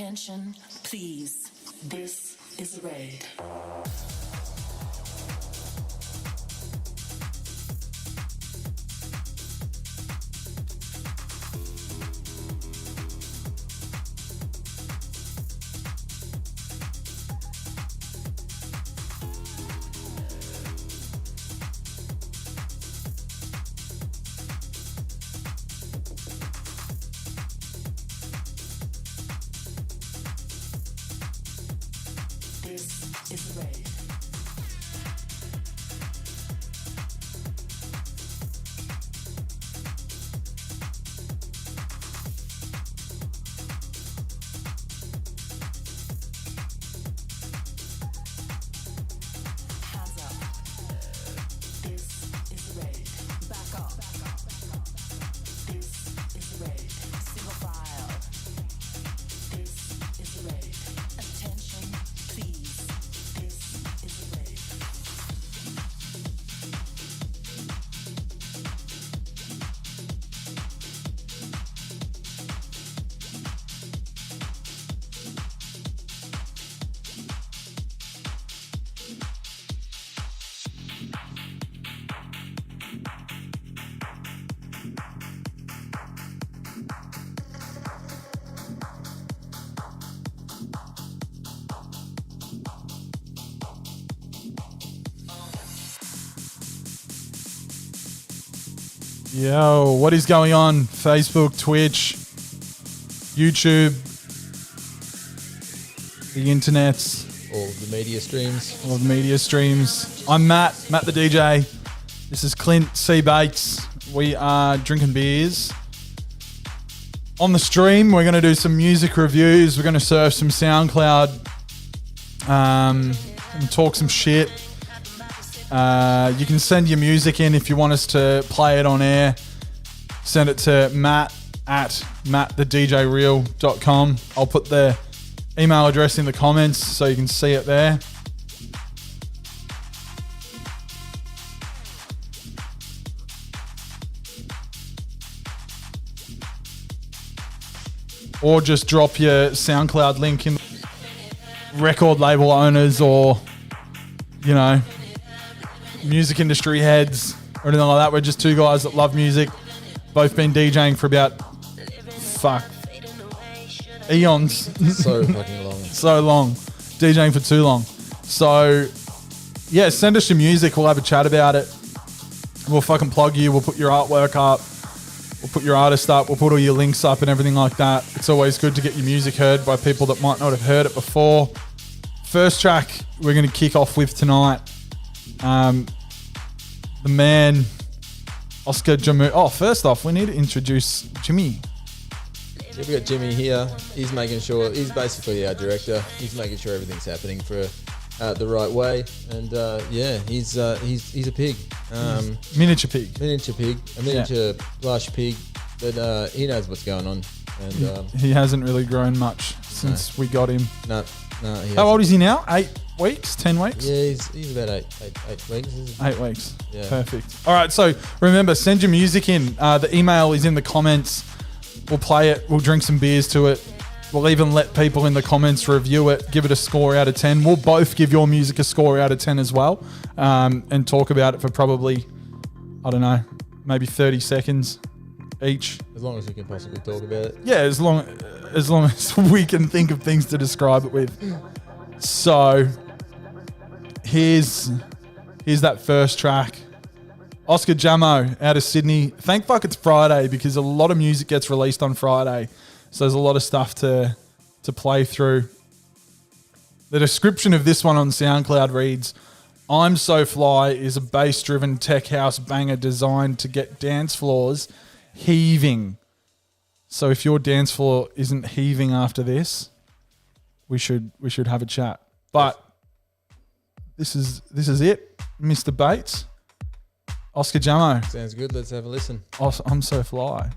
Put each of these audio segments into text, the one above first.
Attention, please. This is a raid. This is a raid. Hands up. This is a raid. Back up. This is a raid. Single file. This is a raid. Attention, please. This is a raid. Yo, what is going on? Facebook, Twitch, YouTube, the internets, All of the media streams. all the media streams. I'm Matt the DJ. This is Clint C. Bates. We are drinking beers. On the stream, we're going to do some music reviews. We're going to surf some Soundcloud and talk some shit. You can send your music in if you want us to play it on air. Send it to Matt at mattthedjreal.com. I'll put the email address in the comments so you can see it there. Or just drop your SoundCloud link in. Record label owners or, you know, music industry heads or anything like that. We're just two guys that love music. Both been DJing for about eons. So fucking long. So long. DJing for too long. So yeah, send us your music. We'll have a chat about it. We'll fucking plug you. We'll put your artwork up. We'll put your artist up. We'll put all your links up and everything like that. It's always good to get your music heard by people that might not have heard it before. First track we're going to kick off with tonight. The man, Oscar Jamu. Oh, first off, we need to introduce Jimmy. Yeah, we got Jimmy here. He's making sure, he's basically our director. He's making sure everything's happening for the right way. And yeah, he's a pig. Miniature pig. A miniature lush pig. But he knows what's going on. And He hasn't really grown much since we got him. No. How old is he now? 8 weeks? 10 weeks? Yeah, he's about eight weeks. Isn't he? 8 weeks. Yeah. Perfect. All right, so remember, send your music in. The email is in the comments. We'll play it. We'll drink some beers to it. We'll even let people in the comments review it, give it a score out of 10. We'll both give your music a score out of 10 as well, and talk about it for probably, I don't know, maybe 30 seconds each. As long as we can possibly talk about it. Yeah, as long as we can think of things to describe it with. So here's that first track. Oscar Jamo out of Sydney. Thank fuck it's Friday, because a lot of music gets released on Friday. So there's a lot of stuff to play through. The description of this one on SoundCloud reads, "I'm So Fly is a bass-driven tech house banger designed to get dance floors heaving." So if your dance floor isn't heaving after this, we should have a chat. But this is it, Mr. Bates. Oscar Jamo. Sounds good. Let's have a listen. I'm So Fly.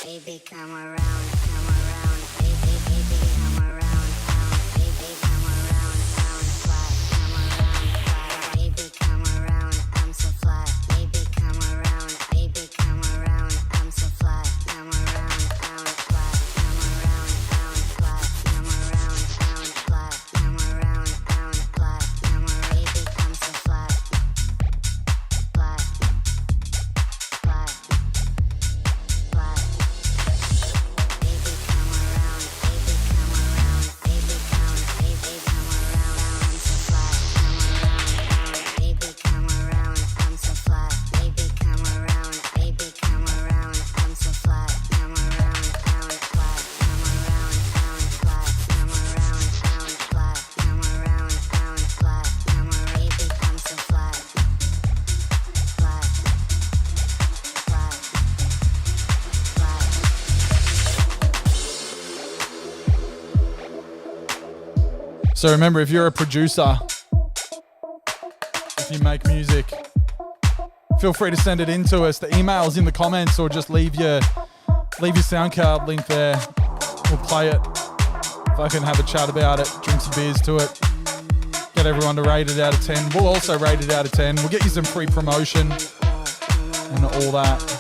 baby, come around, baby, baby, come around, baby, come around, fly, come around, baby, come around, I'm so fly, baby, come around, baby, come around, I'm so fly, come around, fly, come around, fly, come around, fly, come around, fly, come around, baby, I'm so fly, fly, fly, fly. Baby, come around, baby, come around, baby, come around, I'm so fly, come around, baby, come around, I'm so fly, baby, come around, baby, come around, I'm so fly, come around, fly, come around, fly, come around, fly, come around, fly, come around, baby, I'm so fly, fly, fly, fly. So remember, if you're a producer, if you make music, feel free to send it in to us. The email's in the comments, or just leave your SoundCloud link there. We'll play it. If I can have a chat about it, drink some beers to it, get everyone to rate it out of 10. We'll also rate it out of 10. We'll get you some free promotion and all that.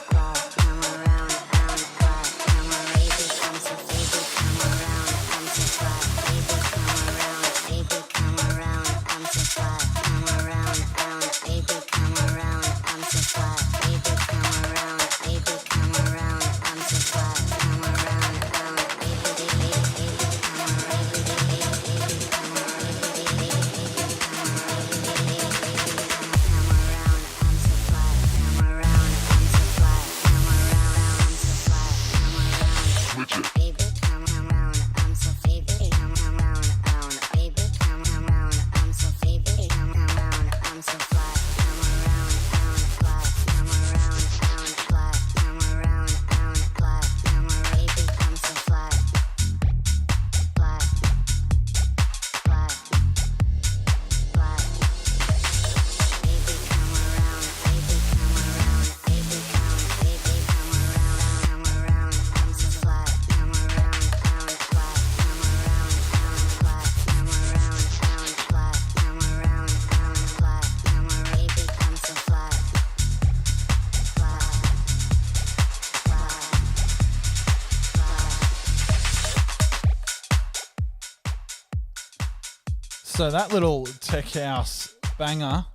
So that little tech house banger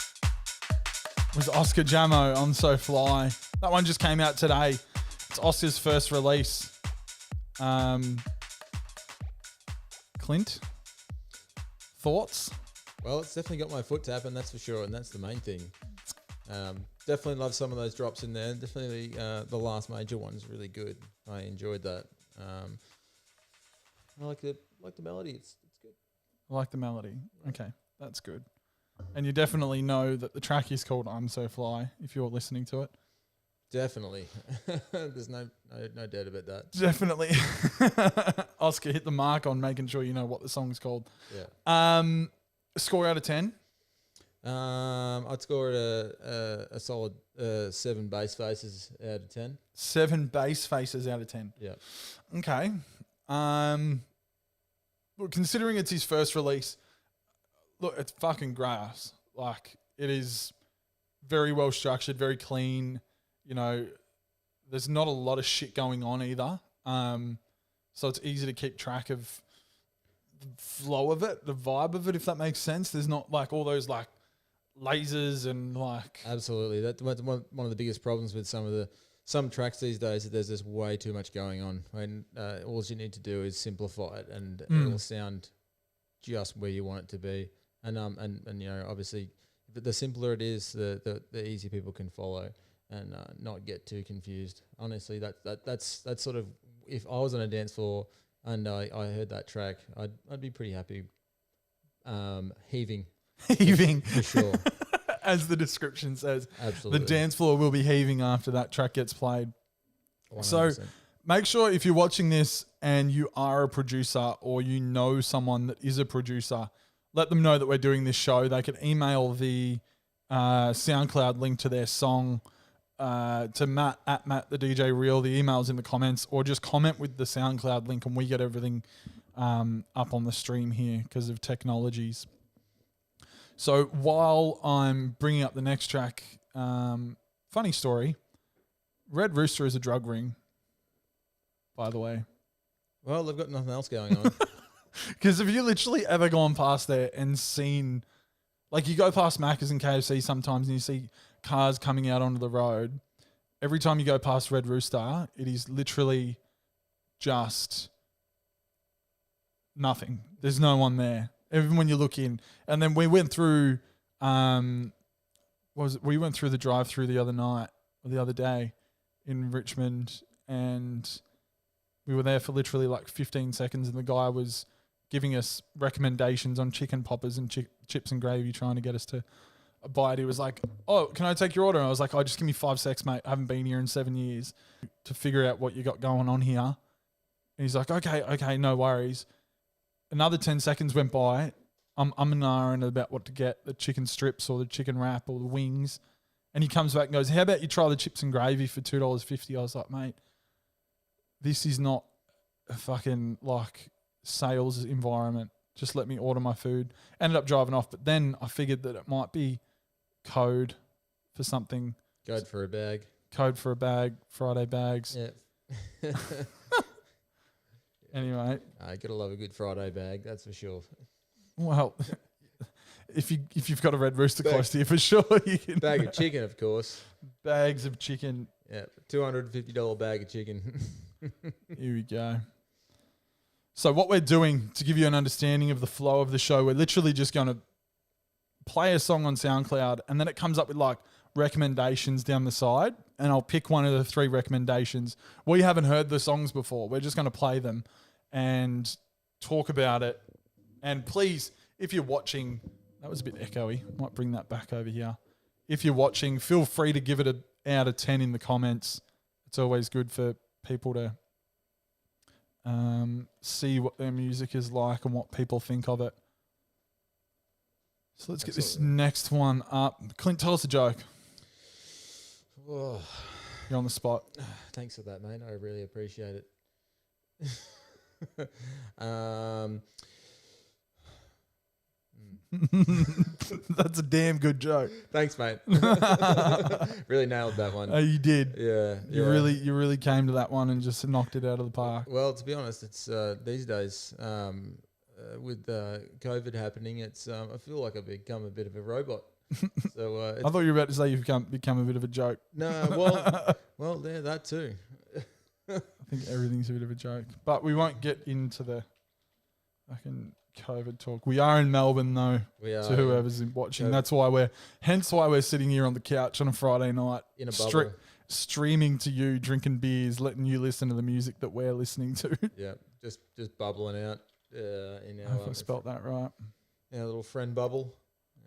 was Oscar Jamo on So Fly. That one just came out today. It's Oscar's first release. Clint, thoughts? Well, it's definitely got my foot tapping, that's for sure, and that's the main thing. Definitely love some of those drops in there. Definitely the last major one's really good. I enjoyed that. I like the melody. It's good. I like the melody. Okay, that's good. And you definitely know that the track is called I'm So Fly if you're listening to it. Definitely. There's no doubt about that. Definitely. Oscar hit the mark on making sure you know what the song's called. Yeah. Score out of 10? I'd score it a solid 7 bass faces out of 10. 7 bass faces out of 10. Yeah. Okay. Look, considering it's his first release, look, it's fucking grass. Like, it is very well structured, very clean. You know, there's not a lot of shit going on either. So it's easy to keep track of the flow of it, the vibe of it, if that makes sense. There's not like all those like lasers and like... Absolutely. That's one of the biggest problems with some tracks these days, that there's just way too much going on. When all you need to do is simplify it, and it'll sound just where you want it to be. And you know, obviously, the simpler it is, the easier people can follow and not get too confused. Honestly, that's sort of, if I was on a dance floor and I heard that track, I'd be pretty happy, heaving for sure. As the description says. Absolutely. The dance floor will be heaving after that track gets played. 100%. So make sure if you're watching this and you are a producer or you know someone that is a producer, let them know that we're doing this show. They can email the SoundCloud link to their song to Matt at Matt the DJ Real. The email's in the comments, or just comment with the SoundCloud link, and we get everything up on the stream here because of technologies. So while I'm bringing up the next track, funny story, Red Rooster is a drug ring, by the way. Well, they've got nothing else going on. Because have you literally ever gone past there and seen, like you go past Macca's and KFC sometimes and you see cars coming out onto the road. Every time you go past Red Rooster, it is literally just nothing. There's no one there. Even when you look in. And then we went through, we went through the drive-through the other night or the other day in Richmond, and we were there for literally like 15 seconds, and the guy was giving us recommendations on chicken poppers and chips and gravy, trying to get us to buy it. He was like, "Oh, can I take your order?" And I was like, "Oh, just give me 5 secs, mate. I haven't been here in 7 years to figure out what you got going on here." And he's like, okay, no worries. Another 10 seconds went by. I'm an iron about what to get, the chicken strips or the chicken wrap or the wings. And he comes back and goes, "How about you try the chips and gravy for $2.50? I was like, "Mate, this is not a fucking like sales environment. Just let me order my food." Ended up driving off, but then I figured that it might be code for something. Code for a bag. Code for a bag, Friday bags. Yeah. Anyway. You gotta love a good Friday bag, that's for sure. Well, if you've got a Red Rooster close to you, for sure you can. Bag of chicken, of course. Bags of chicken. Yeah, $250 bag of chicken. Here we go. So what we're doing, to give you an understanding of the flow of the show, we're literally just going to play a song on SoundCloud, and then it comes up with like recommendations down the side, and I'll pick one of the 3 recommendations. We haven't heard the songs before. We're just going to play them and talk about it. And please, if you're watching, that was a bit echoey. Might bring that back over here. If you're watching, feel free to give it a out of 10 in the comments. It's always good for people to see what their music is like and what people think of it. So let's get this next one up. Clint, tell us a joke. Oh. You're on the spot. Thanks for that, mate. I really appreciate it. That's a damn good joke. Thanks, mate. Really nailed that one. Oh, you did. Yeah. You really came to that one and just knocked it out of the park. Well, to be honest, it's these days with COVID happening, it's I feel like I've become a bit of a robot. So I thought you were about to say you've become a bit of a joke. No, well, yeah, that too. I think everything's a bit of a joke, but we won't get into the fucking COVID talk. We are in Melbourne though. We are. To whoever's watching, that's why we're sitting here on the couch on a Friday night in a bubble, streaming to you, drinking beers, letting you listen to the music that we're listening to. Yeah, just bubbling out in our. If I spelt that right. Our little friend bubble.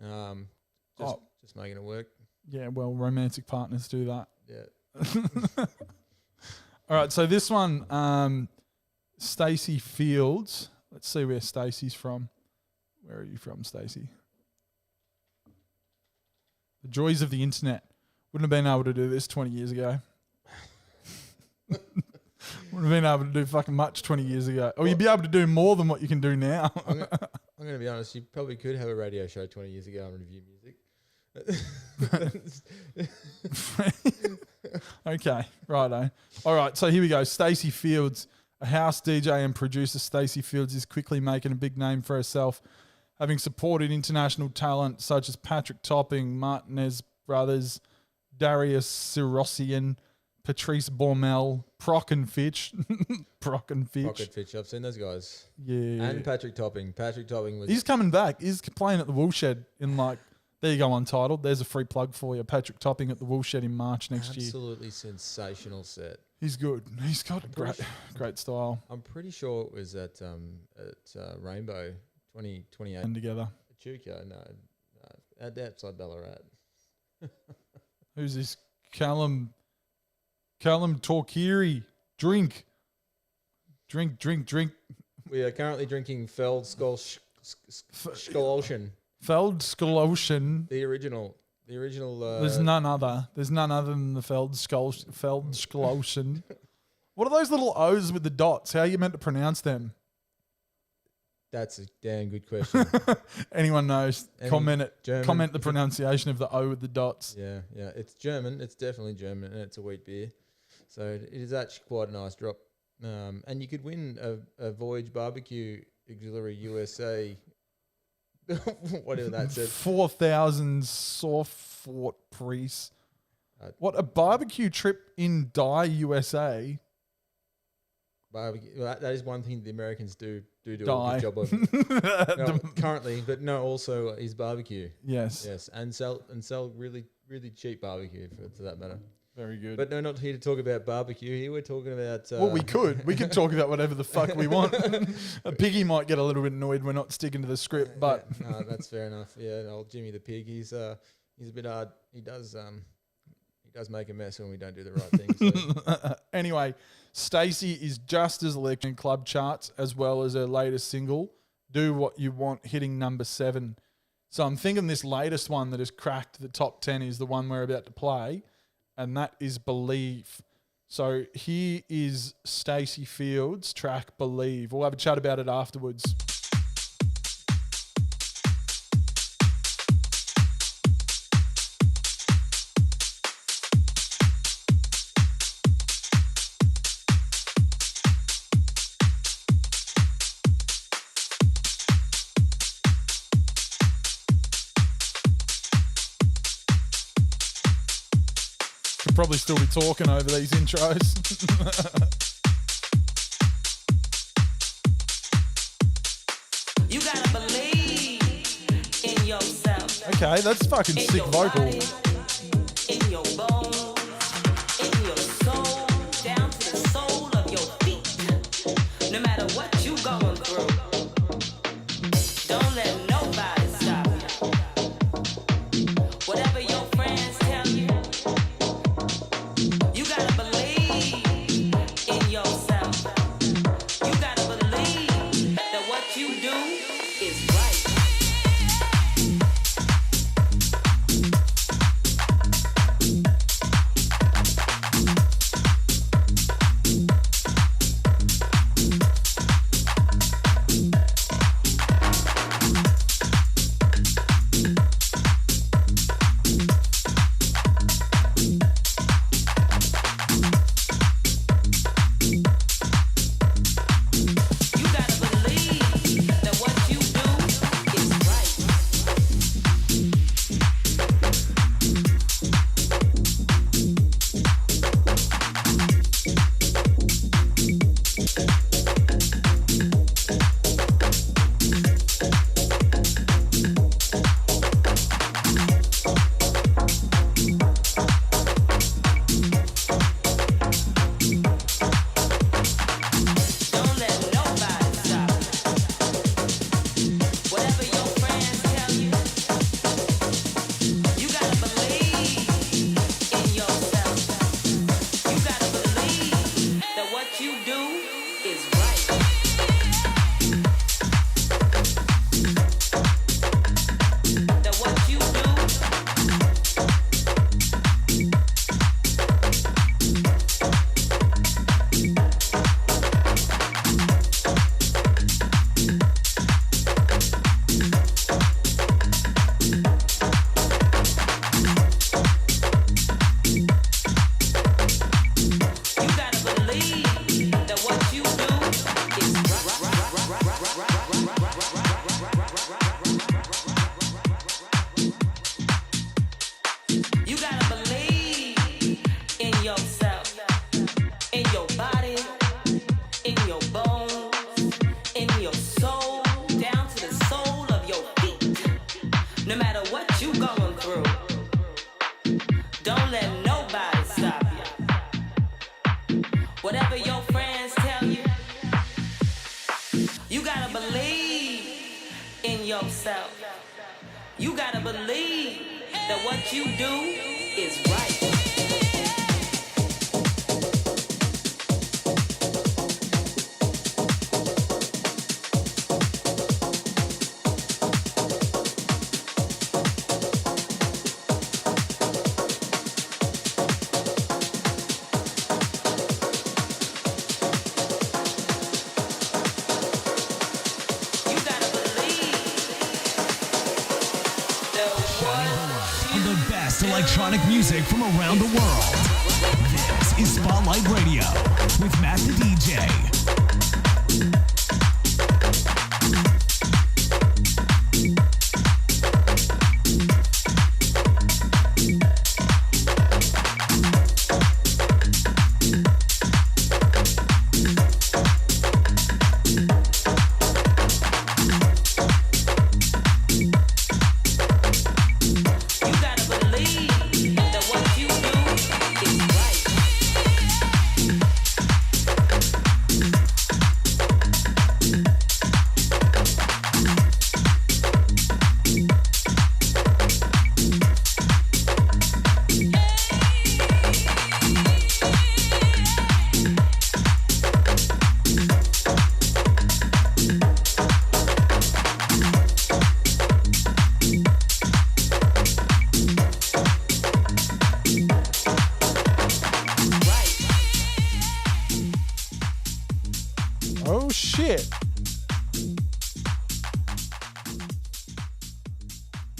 Just making it work. Yeah, well, romantic partners do that. Yeah. All right, so this one, Stacey Fields. Let's see where Stacey's from. Where are you from, Stacey? The joys of the internet. Wouldn't have been able to do this 20 years ago. Wouldn't have been able to do fucking much 20 years ago. Or you'd be able to do more than what you can do now. I'm going to be honest. You probably could have a radio show 20 years ago and review music. Okay, righto. All right, so here we go. Stacey Fields, a house DJ and producer. Stacey Fields is quickly making a big name for herself, having supported international talent such as Patrick Topping, Martinez Brothers, Darius Syrossian, Patrice Baumel, Proc and Fitch. Proc and Fitch. I've seen those guys. Yeah. And Patrick Topping. Patrick Topping was... He's coming back. He's playing at the Woolshed in there you go, Untitled. There's a free plug for you. Patrick Topping at the Woolshed in March next year. Absolutely sensational set. He's good. He's got great style. I'm pretty sure it was at Rainbow 2028. And together. Echuca, no. At outside Ballarat. Who's this? Callum Torquiri. Drink. We are currently drinking Feld Skol Ocean. Feld Skol Ocean. The original The original. There's none other. There's none other than the Feldsklosen. What are those little O's with the dots? How are you meant to pronounce them? That's a damn good question. Anyone knows? Comment it. German, Comment the pronunciation of the O with the dots. Yeah. It's German. It's definitely German, and it's a wheat beer. So it is actually quite a nice drop. And you could win a Voyage Barbecue Auxiliary USA, whatever that says. 4,000 Sawfort Priest. What, a barbecue trip in Dye, USA? Barbecue. Well, that is one thing the Americans do a Die. good job of. No, currently, but no, also is barbecue. Yes. And sell really really cheap barbecue for that matter. Very good. But no, not here to talk about barbecue. Here we're talking about. Well, we could talk about whatever the fuck we want. A piggy might get a little bit annoyed we're not sticking to the script, but no, that's fair enough. Yeah, old Jimmy the pig. He's a bit hard. He does make a mess when we don't do the right thing. So. Anyway, Stacey is just as electric in club charts as well as her latest single, Do What You Want, hitting number 7. So I'm thinking this latest one that has cracked the top 10 is the one we're about to play, and that is Believe. So here is Stacey Fields' track Believe. We'll have a chat about it afterwards. Probably still be talking over these intros. You gotta believe in yourself. Okay, that's fucking In sick your vocal. body, in your bones, in your soul, down to the sole of your feet. No matter what you going through, don't let nobody stop you. Whatever your friends tell you, you gotta believe in yourself. You gotta believe that what you do is right. You gotta believe that what you do is right. Don't let nobody stop you. Whatever your friends tell you, you gotta believe in yourself. You gotta believe that what you do is right. That what you do You gotta believe that what you do is right. You gotta believe in yourself, in your body, in your bones, in your soul, down to the sole of your feet. No matter what you going through, don't let nobody stop you. Whatever your friends tell you, you gotta believe in yourself. You gotta believe that what you do is right. electronic music from around the world. This is Spotlight Radio with Matt the DJ. You gotta believe that what you do is right. Oh shit.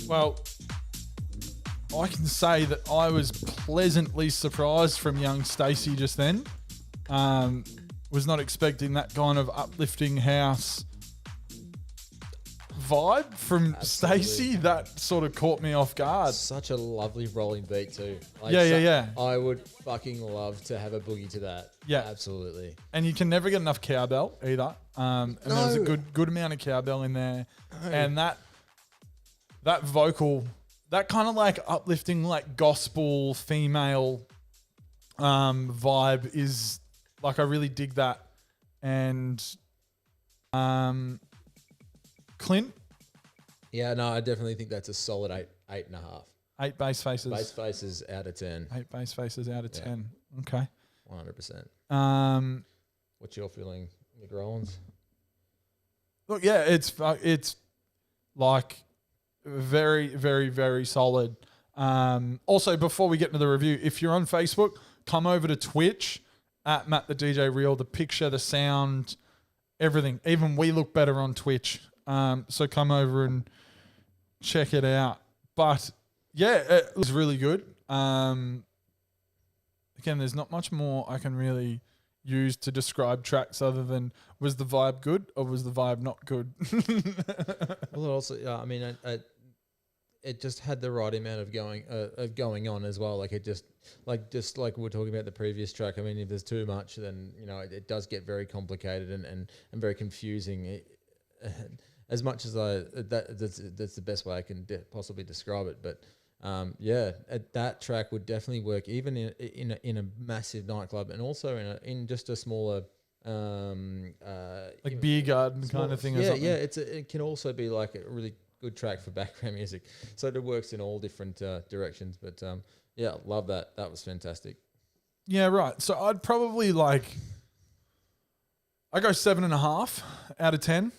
Well, I can say that I was pleasantly surprised from young Stacey just then. Was not expecting that kind of uplifting house vibe from Absolutely. Stacey. That sort of caught me off guard. Such a lovely rolling beat too. Like, Yeah. I would fucking love to have a boogie to that. Yeah. Absolutely. And you can never get enough cowbell either. And there was a No. good amount of cowbell in there. And that vocal, that kind of like uplifting, like gospel female vibe is like, I really dig that. And Clint, Yeah, no, I definitely think that's a solid 8.5. 8 bass faces. Base faces out of 10. 8 bass faces out of Yeah. 10. Okay. 100%. What's your feeling, Nick Rollins? Look, yeah, it's like very, very, very solid. Also, before we get into the review, if you're on Facebook, come over to Twitch at Matt the DJ Real. The picture, the sound, everything. Even we look better on Twitch. So come over and check it out. But yeah, it was really good. Again, there's not much more I can really use to describe tracks other than, was the vibe good or was the vibe not good? Well, it also, I mean, it just had the right amount of going on as well. Like just like we were talking about the previous track. I mean, if there's too much, then it does get very complicated and very confusing. As much as that's the best way I can possibly describe it. But that track would definitely work even in a massive nightclub and also in just a smaller Like beer garden kind of thing or something. Yeah, it can also be like a really good track for background music. So it works in all different directions. But yeah, love that. That was fantastic. Yeah, right. So I'd probably I go 7.5 out of 10.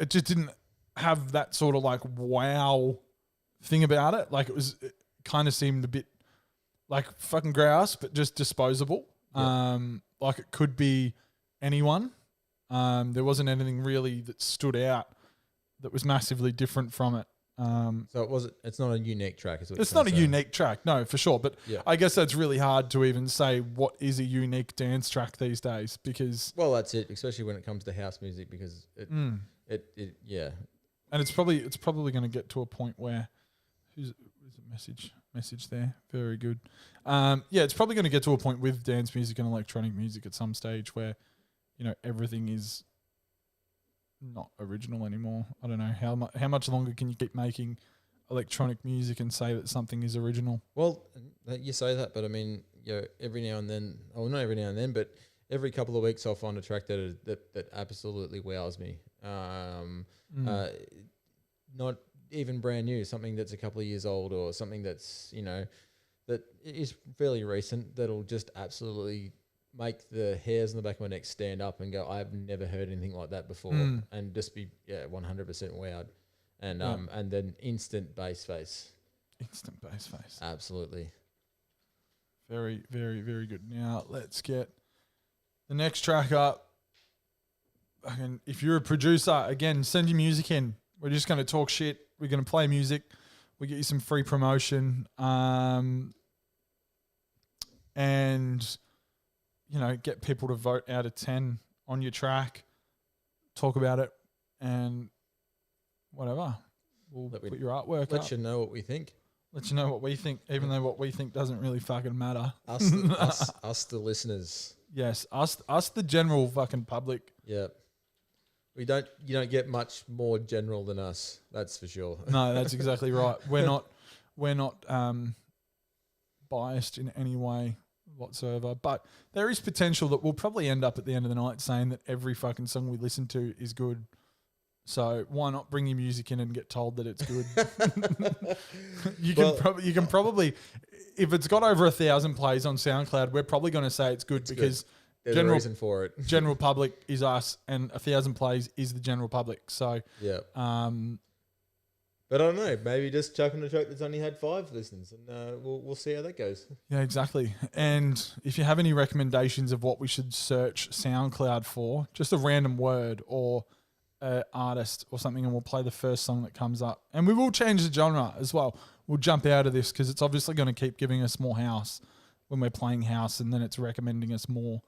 It just didn't have that sort of like wow thing about it. Like it kind of seemed a bit like fucking grass, but just disposable. Yeah. Like it could be anyone. There wasn't anything really that stood out that was massively different from it. So it's not a unique track. It's not a unique track, no, for sure. But Yeah. I guess that's really hard to even say what is a unique dance track these days because, Well, that's it, especially when it comes to house music because yeah. and it's probably going to get to a point where who's a message there, very good. Yeah, it's probably going to get to a point with dance music and electronic music at some stage where everything is not original anymore. I don't know how much longer can you keep making electronic music and say that something is original? Well, you say that, but I mean, every now and then, well, not every now and then, but every couple of weeks I'll find a track that absolutely wows me. Not even brand new, something that's a couple of years old or something that's, that is fairly recent that'll just absolutely make the hairs on the back of my neck stand up and go, I've never heard anything like that before, and just be 100% wowed, and then instant bass face. Instant bass face. Absolutely. Very, very, very good. Now let's get the next track up. If you're a producer, again, send your music in. We're just going to talk shit. We're going to play music. We get you some free promotion, and get people to vote out of 10 on your track, talk about it, and whatever. We'll put your artwork up. Let you know what we think. Let you know what we think, even though what we think doesn't really fucking matter. Us, the listeners. Yes, us, the general fucking public. Yeah. You don't get much more general than us. That's for sure. No, that's exactly right. We're not biased in any way whatsoever. But there is potential that we'll probably end up at the end of the night saying that every fucking song we listen to is good. So why not bring your music in and get told that it's good? You can probably, if it's got over 1,000 plays on SoundCloud, we're probably going to say it's good because good. There's a reason for it. General public is us, and 1,000 plays is the general public. So yeah. But I don't know. Maybe just chuck on a track that's only had 5 listens, and we'll see how that goes. Yeah, exactly. And if you have any recommendations of what we should search SoundCloud for, just a random word or artist or something, and we'll play the first song that comes up. And we will change the genre as well. We'll jump out of this because it's obviously going to keep giving us more house when we're playing house, and then it's recommending us more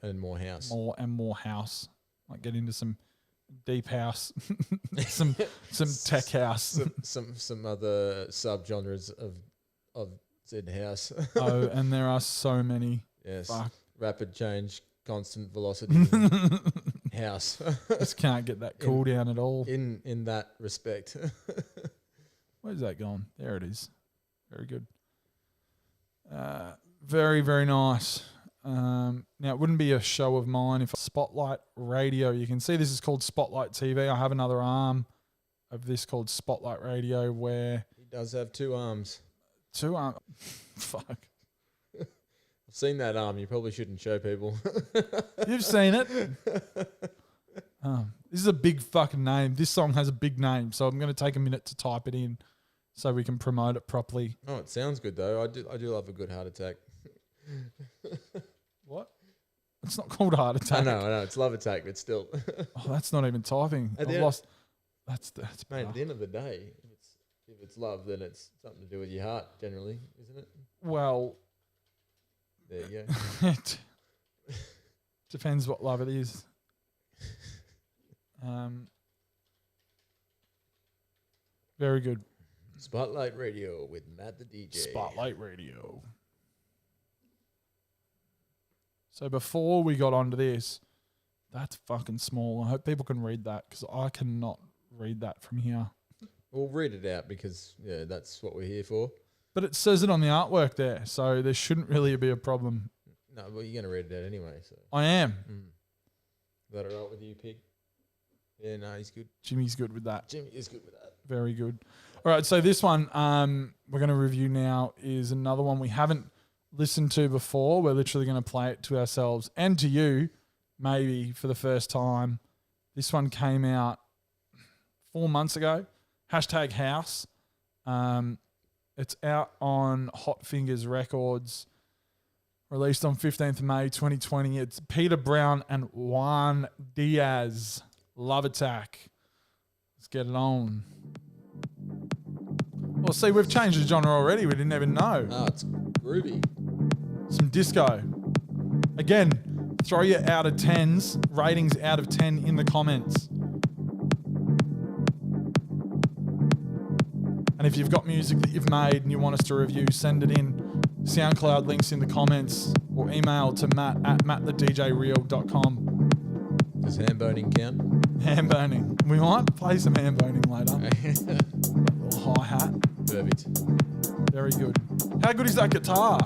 and more house. More and more house. Might get into some deep house, some tech house, some other subgenres of said house. Oh, and there are so many. Yes. Fuck. Rapid change, constant velocity house. Just can't get that cool down at all. In that respect. Where's that gone? There it is. Very good. Very, very nice. Now, it wouldn't be a show of mine if Spotlight Radio. You can see this is called Spotlight TV. I have another arm of this called Spotlight Radio where... He does have 2 arms. 2 arms? Fuck. I've seen that arm. You probably shouldn't show people. You've seen it. This is a big fucking name. This song has a big name, so I'm going to take a minute to type it in so we can promote it properly. Oh, it sounds good though. I do love a good heart attack. What? It's not called Heart Attack. I know. It's Love Attack, but still. Oh, that's not even typing. I've lost. That's mate. At the end of the day, if it's love, then it's something to do with your heart, generally, isn't it? Well, there you go. It depends what love it is. Very good. Spotlight Radio with Matt the DJ. Spotlight Radio. So before we got onto this, that's fucking small. I hope people can read that because I cannot read that from here. We'll read it out because, that's what we're here for. But it says it on the artwork there, so there shouldn't really be a problem. No, well, you're going to read it out anyway. So I am. Is that all right with you, Pig? Yeah, no, he's good. Jimmy's good with that. Jimmy is good with that. Very good. All right, so this one we're going to review now is another one we haven't listened to before. We're literally going to play it to ourselves and to you, maybe for the first time. This one came out 4 months ago. #house. It's out on Hot Fingers Records. Released on 15th of May 2020. It's Peter Brown and Juan Diaz. Love Attack. Let's get it on. Well, see, we've changed the genre already. We didn't even know. Oh, it's groovy. Some disco. Again, throw your out of 10s, ratings out of 10 in the comments. And if you've got music that you've made and you want us to review, send it in. SoundCloud links in the comments or email to matt@mattthedjreal.com. Does hand boning count? Hand boning. We might play some hand boning later. Little hi-hat. Perfect. Very good. How good is that guitar?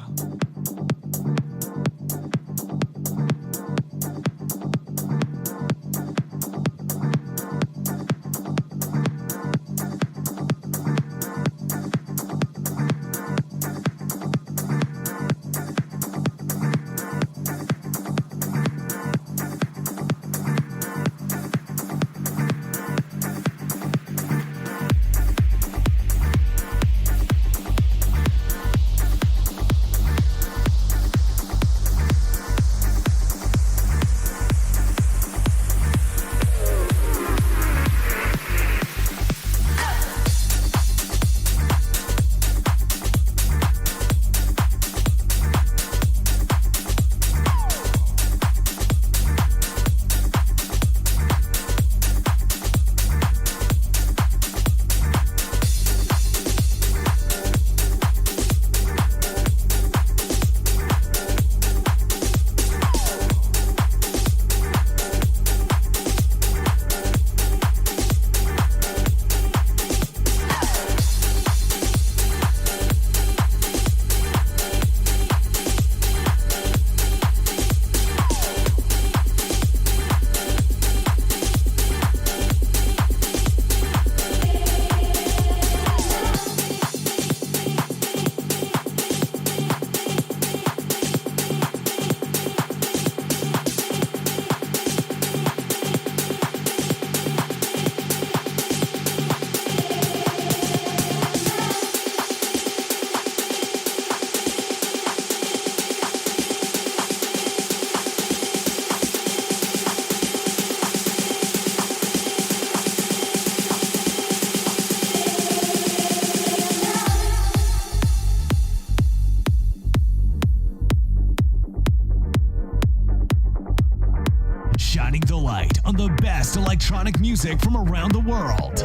shining the light on the best electronic music from around the world.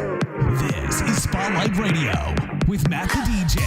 This is Spotlight Radio with Matt the DJ.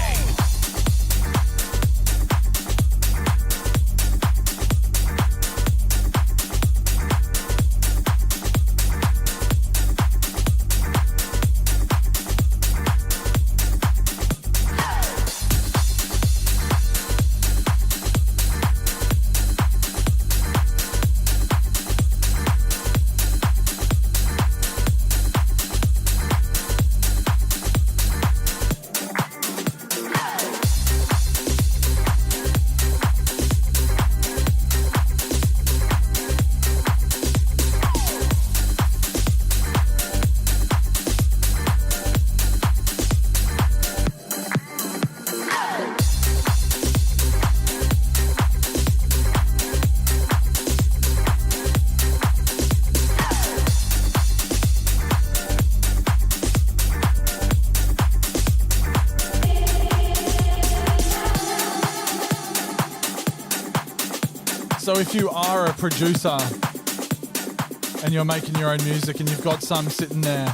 So if you are a producer and you're making your own music and you've got some sitting there,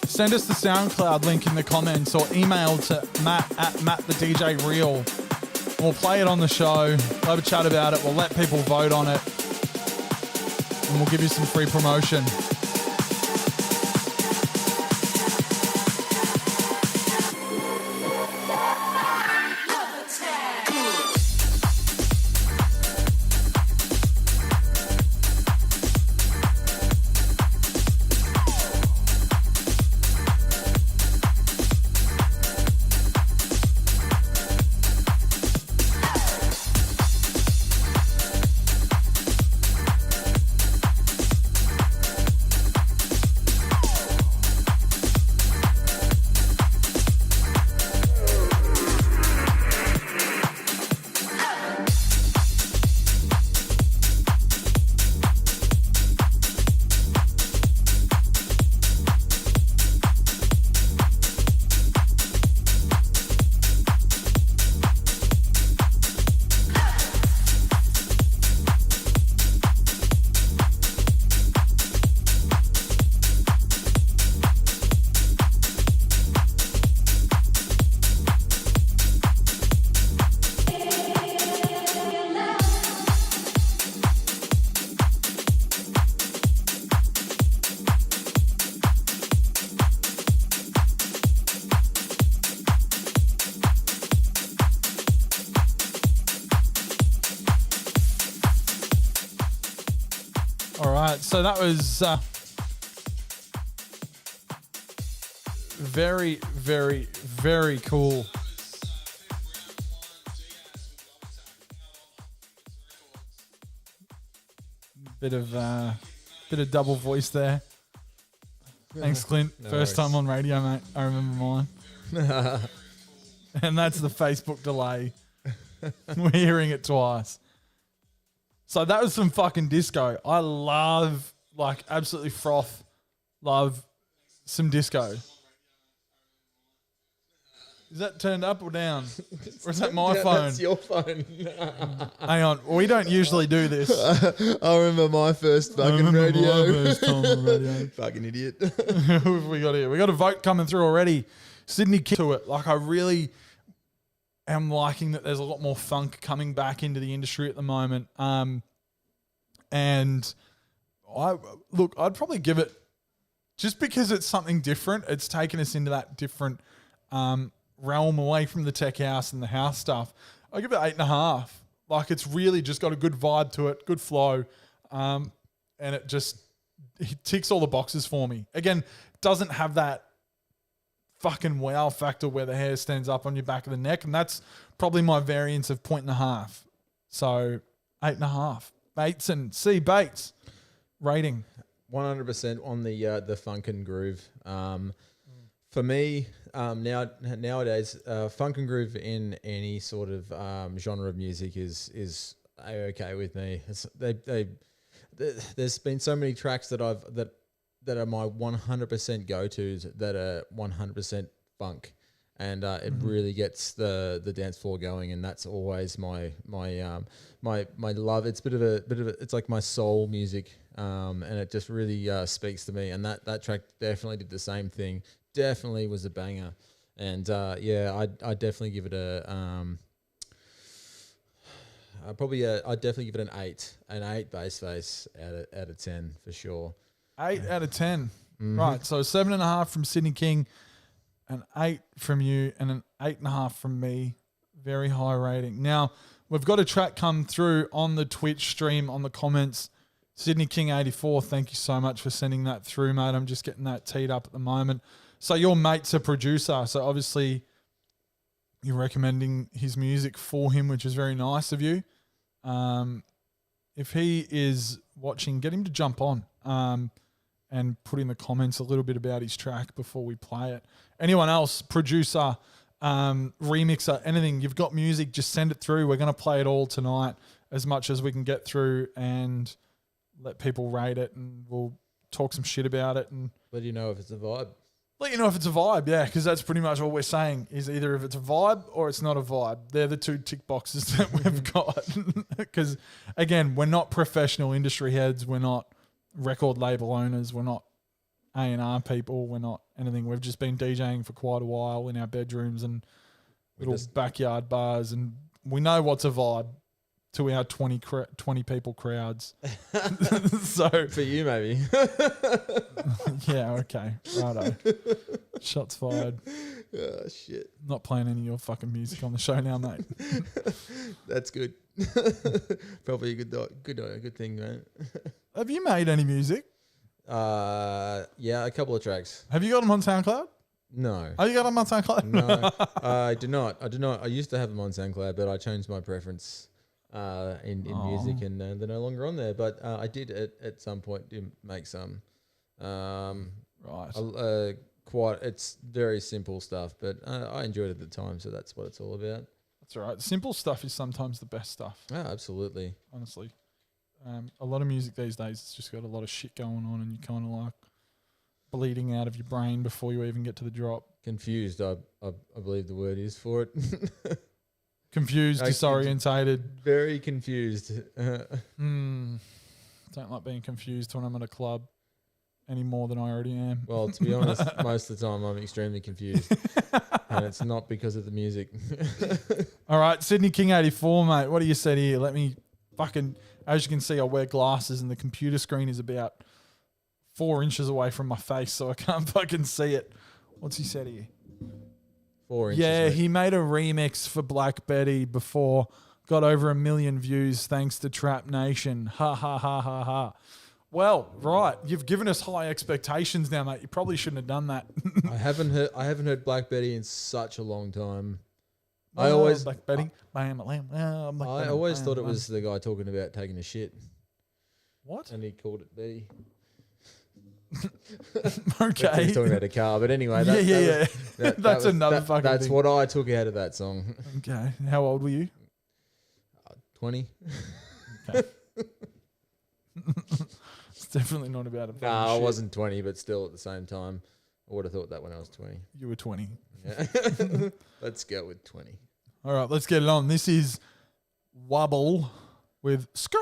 send us the SoundCloud link in the comments or email to matt@mattthedjreal. We'll play it on the show. We'll have a chat about it. We'll let people vote on it. And we'll give you some free promotion. So that was very, very, very cool. Bit of double voice there. Thanks, Clint. No First worries. time on radio, mate. I remember mine. And that's the Facebook delay. We're hearing it twice. So that was some fucking disco. I love, like, absolutely froth, love some disco. Is that turned up or down? Or is that my phone? That's your phone. Hang on. We don't usually do this. I remember my first fucking remember radio. my first time on radio. Fucking idiot. Who have we got here? We got a vote coming through already. Sydney kicked to it. Like, I really am liking that there's a lot more funk coming back into the industry at the moment. And I'd probably give it, just because it's something different, it's taken us into that different realm away from the tech house and the house stuff. I give it 8.5. Like, it's really just got a good vibe to it, good flow, and it ticks all the boxes for me. Again, doesn't have that fucking wow factor where the hair stands up on your back of the neck, and that's probably my variance of 1.5. So 8.5. Bates and C Bates rating 100% on the funk and groove. For me, nowadays, funk and groove in any sort of genre of music is okay with me. There's been so many tracks that are my 100% go-tos that are 100% funk, and it really gets the dance floor going, and that's always my love. It's it's like my soul music, and it just really speaks to me. And that track definitely did the same thing. Definitely was a banger, and I'd definitely give it I'd definitely give it an 8 bass face out of 10 for sure. 8 out of 10. Right. So 7.5 from Sydney King, an 8 from you, and an 8.5 from me. Very high rating. Now, we've got a track come through on the Twitch stream on the comments. Sydney King 84, thank you so much for sending that through, mate. I'm just getting that teed up at the moment. So your mate's a producer, so obviously you're recommending his music for him, which is very nice of you. If he is watching, get him to jump on and put in the comments a little bit about his track before we play it. Anyone else, producer, remixer, anything, you've got music, just send it through. We're going to play it all tonight as much as we can get through and let people rate it, and we'll talk some shit about it and Let you know if it's a vibe. let you know if it's a vibe, yeah, because that's pretty much all we're saying is either if it's a vibe or it's not a vibe. They're the two tick boxes that we've got. Because, again, we're not professional industry heads. We're not record label owners. We're not A&R people. We're not anything. We've just been DJing for quite a while in our bedrooms and little backyard bars, and we know what's a vibe to our 20 people crowds. So For you, maybe. yeah, okay, righto. Shots fired. Oh, shit. Not playing any of your fucking music on the show now, mate. That's good. Probably a good thing, man. Have you made any music? Yeah, a couple of tracks. Have you got them on SoundCloud? No. Oh, you got them on SoundCloud? No, I do not. I used to have them on SoundCloud, but I changed my preference in music, and they're no longer on there. But I did at some point make some. Right. It's very simple stuff, but I enjoyed it at the time, so that's what it's all about. That's all right. Simple stuff is sometimes the best stuff, Oh, absolutely. honestly. A lot of music these days, it's just got a lot of shit going on, and you kind of like bleeding out of your brain before you even get to the drop. Confused, I believe the word is for it. Confused, disorientated. Very confused. Don't like being confused when I'm at a club any more than I already am. Well, to be honest, most of the time I'm extremely confused. And it's not because of the music. All right, Sydney King 84, mate. What do you say here? Let me fucking, as you can see, I wear glasses and the computer screen is about 4 inches away from my face, so I can't fucking see it. What's he said here? 4 inches. Yeah, mate. he made a remix for Black Betty before, got over 1 million views thanks to Trap Nation. Ha ha ha ha ha. Well, right, you've given us high expectations now, mate. You probably shouldn't have done that. I haven't heard Black Betty in such a long time. I always Black Betty. I always thought it was the guy talking about taking a shit, what? and he called it Betty. Okay. He's talking about a car, but anyway, That's another fucking That's thing. what I took out of that song. Okay. How old were you? 20. Okay. It's definitely not about a No, fucking I shit. wasn't 20, but still at the same time, I would have thought that when I was 20. You were 20. Yeah. Let's go with 20. All right, let's get it on. This is Wobble with Skirt.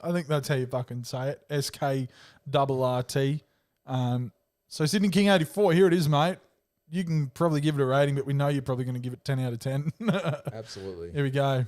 I think that's how you fucking say it. SKRRT. So Sydney King 84, here it is, mate. You can probably give it a rating, but we know you're probably going to give it 10 out of 10. Absolutely. Here we go.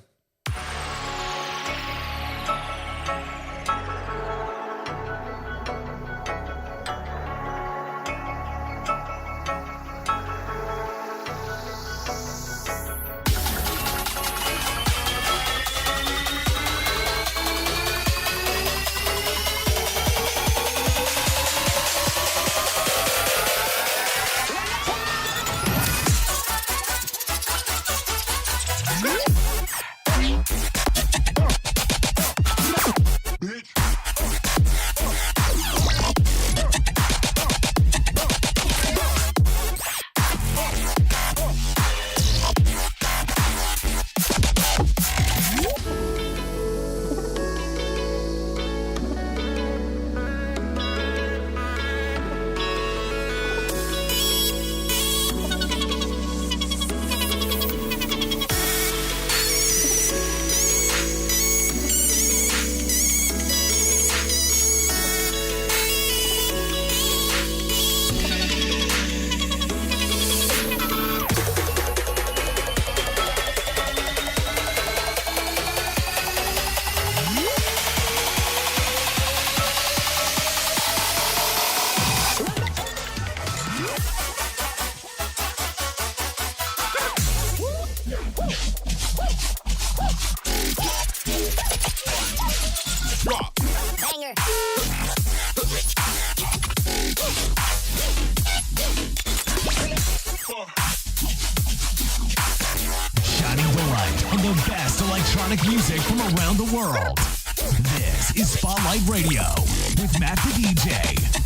banger. Shining the light on the best electronic music from around the world. This is Spotlight Radio with Matt the DJ.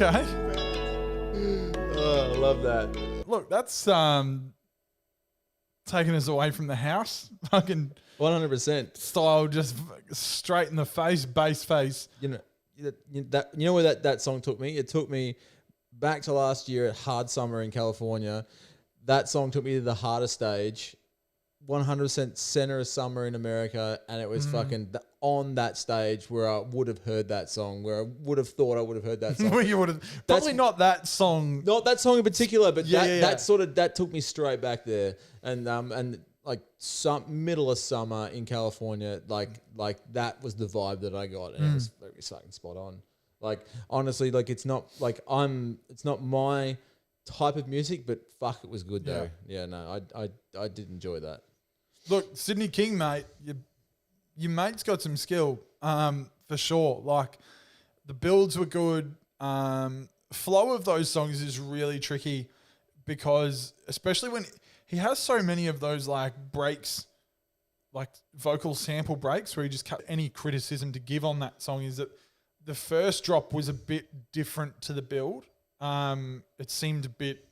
Okay. Oh, I love that. Look, that's taking us away from the house. Fucking 100%. style, just straight in the face, bass face. You know where that song took me? It took me back to last year at Hard Summer in California. That song took me to the harder stage, 100% center of summer in America, and it was fucking on that stage where I would have heard that song, where I would have thought I would have heard that song. Well, you would have probably not that song. Not that song in particular, but Yeah. that took me straight back there, and like some middle of summer in California, like that was the vibe that I got, and it was fucking spot on. Like honestly, like it's not my type of music, but fuck, it was good though. Yeah, no, I did enjoy that. Look, Sydney King, mate, your mate's got some skill, for sure. Like the builds were good. Flow of those songs is really tricky because especially when he has so many of those like breaks, like vocal sample breaks where he just cut any criticism to give on that song is that the first drop was a bit different to the build. It seemed a bit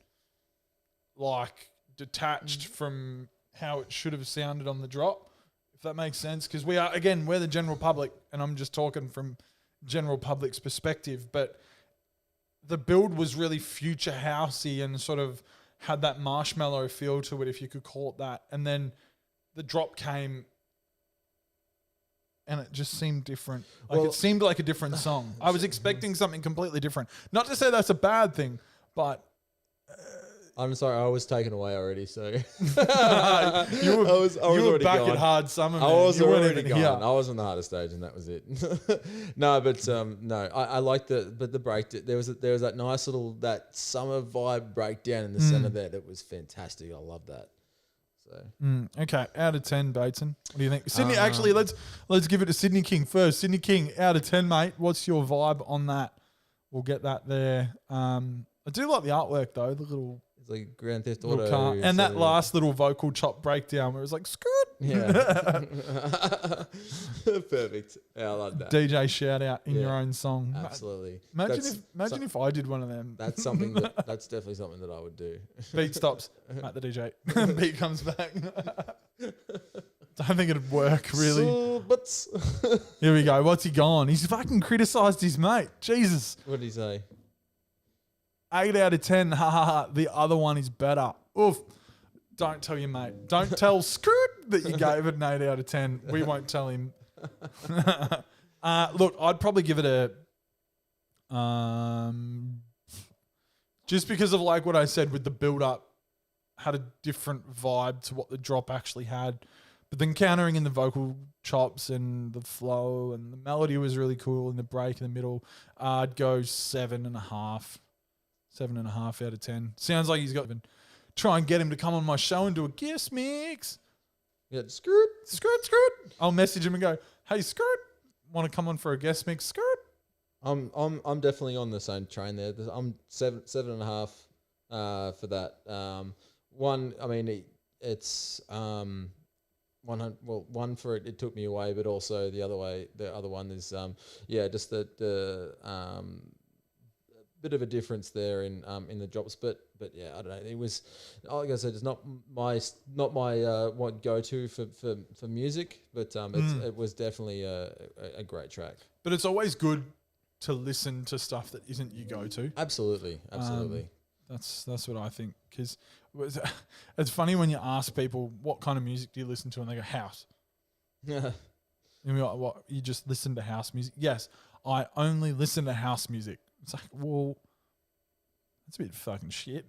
like detached from how it should have sounded on the drop, if that makes sense. Because we're the general public, and I'm just talking from general public's perspective, but the build was really future housey and sort of had that marshmallow feel to it, if you could call it that. And then the drop came and it just seemed different. Like it seemed like a different song. I was expecting something completely different. Not to say that's a bad thing, but I'm sorry, I was taken away already. So you were back gone. at Hard Summer. Man. I was You weren't already even gone. here. I was on the hardest stage, and that was it. No, but I like the break. There was that nice little that summer vibe breakdown in the center there. That was fantastic. I love that. So Okay, out of 10, Bateson. What do you think? Sydney, actually, let's give it to Sydney King first. Sydney King, out of 10, mate. What's your vibe on that? We'll get that there. I do like the artwork though. The little like Grand Theft little Auto. car. And that last little vocal chop breakdown where it was like, skirt. Yeah. Perfect. Yeah, I like that. DJ shout out in your own song. Absolutely. Imagine if I did one of them. That's that's definitely something that I would do. Beat stops. Matt the DJ. Beat comes back. Don't think it'd work, really. So, but Here we go. What's he gone? He's fucking criticised his mate. Jesus. what did he say? 8 out of 10. Ha ha ha. The other one is better. Oof. Don't tell your mate. Don't tell Scoot that you gave it an 8 out of 10. We won't tell him. Look, I'd probably give it a just because of like what I said with the build up had a different vibe to what the drop actually had. But then countering in the vocal chops and the flow and the melody was really cool and the break in the middle, I'd go 7.5. 7.5 out of 10. Sounds like he's got to try and get him to come on my show and do a guest mix. Yeah, skirt. Skirt. I'll message him and go, hey, Skirt, want to come on for a guest mix, Skirt? I'm definitely on the same train there. I'm 7.5 for that. One, I mean, it's 100. Well, one for it took me away, but also the other one is just the bit of a difference there in the drops, but yeah, I don't know. It was, like I said, it's not my what go to for music, but it was definitely a great track. But it's always good to listen to stuff that isn't you go to. Absolutely. That's what I think, because it's funny when you ask people what kind of music do you listen to, and they go house. Yeah. And we're like, what? You just listen to house music? Yes, I only listen to house music. It's like, well, That's a bit fucking shit.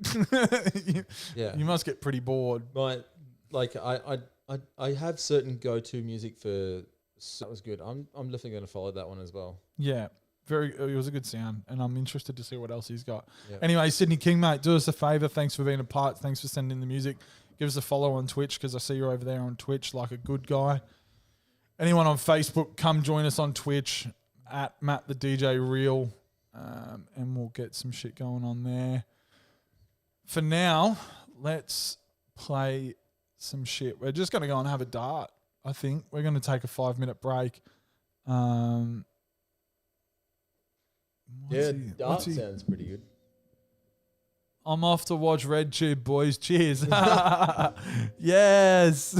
Yeah. You must get pretty bored. I have certain go-to music for. That was good. I'm definitely going to follow that one as well. Yeah. It was a good sound, and I'm interested to see what else he's got. Yep. Anyway, Sydney King, mate, do us a favour. Thanks for being a part. Thanks for sending the music. Give us a follow on Twitch because I see you're over there on Twitch like a good guy. Anyone on Facebook, come join us on Twitch at Matt the DJ Real, and we'll get some shit going on there. For now, let's play some shit. We're just going to go and have a dart, I think. We're going to take a 5-minute break. Dart sounds pretty good. I'm off to watch RedTube, boys. Cheers. Yes.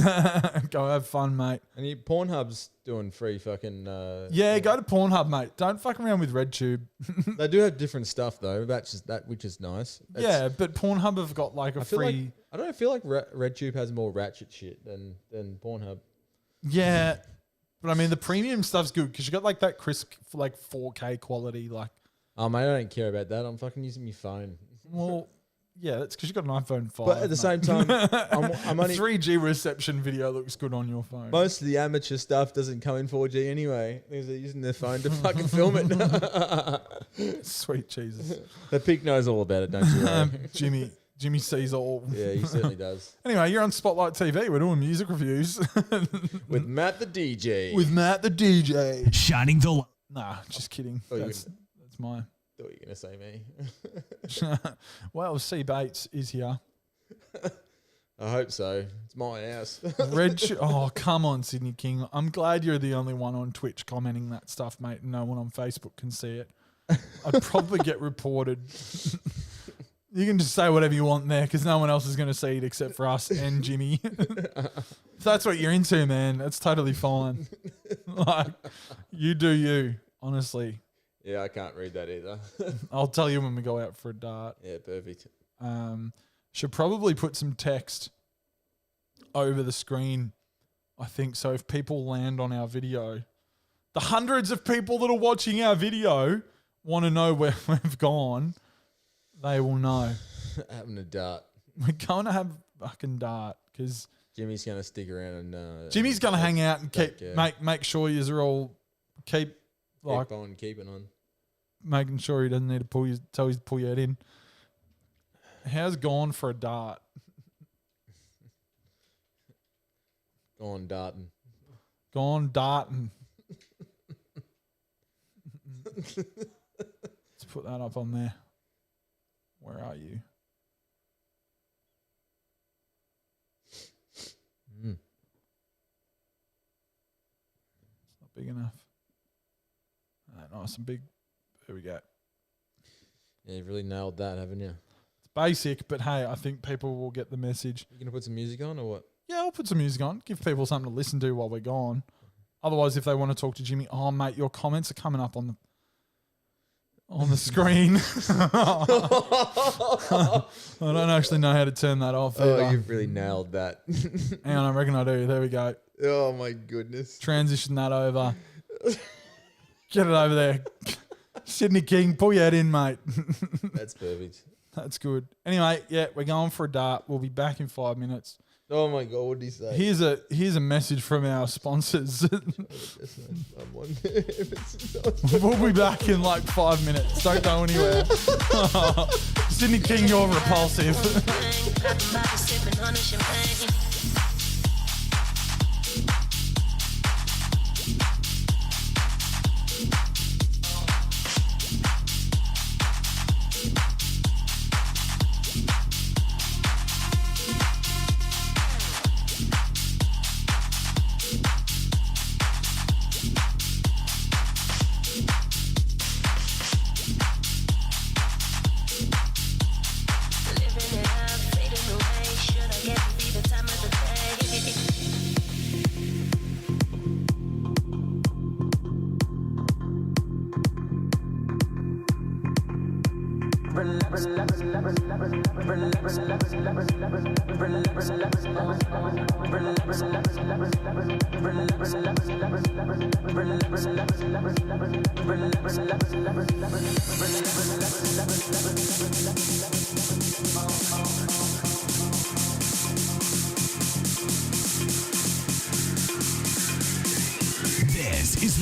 Go have fun, mate. And Pornhub's doing free fucking... Go to Pornhub, mate. Don't fuck around with RedTube. They do have different stuff, though. That's just that, which is nice. But Pornhub have got like a free... I feel like RedTube has more ratchet shit than Pornhub. Yeah. But I mean, the premium stuff's good because you got like that crisp, like 4K quality. Like, oh, mate, I don't care about that. I'm fucking using my phone. Well, yeah, that's because you got an iPhone 5. But at the same time, I'm only 3G reception video looks good on your phone. Most of the amateur stuff doesn't come in 4G anyway. Because they're using their phone to fucking film it. Sweet Jesus. The pig knows all about it, don't you? Jimmy sees all. Yeah, he certainly does. Anyway, you're on Spotlight TV. We're doing music reviews. With Matt the DJ. With Matt the DJ. Shining the light. Nah, just kidding. Oh, That's mine. Thought you were going to say me. Well, C. Bates is here. I hope so. It's my house. Oh, come on, Sydney King. I'm glad you're the only one on Twitch commenting that stuff, mate. No one on Facebook can see it. I'd probably get reported. You can just say whatever you want there because no one else is going to see it except for us and Jimmy. If that's what you're into, man, that's totally fine. Like, you do you, honestly. Yeah, I can't read that either. I'll tell you when we go out for a dart. Yeah, perfect. Should probably put some text over the screen, I think. So if people land on our video, the hundreds of people that are watching our video want to know where we've gone. They will know. Having a dart. We're going to have a fucking dart because Jimmy's going to stick around and... Jimmy's going to hang out and make sure you're all keep keeping on. Making sure he doesn't need to pull you to head in. How's gone for a dart? Gone darting. Gone darting. Let's put that up on there. Where are you? It's not big enough. Nice and big. There we go. Yeah, you've really nailed that, haven't you? It's basic, but hey, I think people will get the message. You going to put some music on or what? Yeah, I'll put some music on. Give people something to listen to while we're gone. Otherwise, if they want to talk to Jimmy, oh, mate, your comments are coming up on the screen. I don't actually know how to turn that off. Oh, you've really nailed that. Hang on, I reckon I do. There we go. Oh, my goodness. Transition that over. Get it over there. Sydney King, pull your head in, mate. That's perfect. That's good. Anyway, yeah, we're going for a dart. We'll be back in 5 minutes. Oh, my God. What did he say? Here's a message from our sponsors. We'll be back in like 5 minutes. Don't go anywhere. Sydney King, you're repulsive.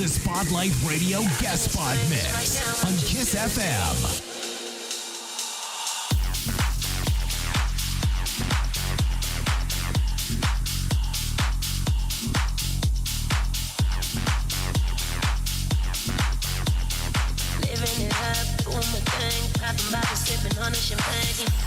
the Spotlight Radio Guest Spot Mix on Kiss FM. Living it up, doing my thing, popping bottles, sipping on the champagne.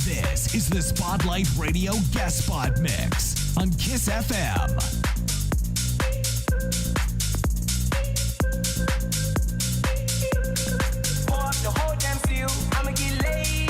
This is the Spotlight Radio Guest Spot Mix on Kiss FM. Pour up the whole damn seal, I'ma get lazy.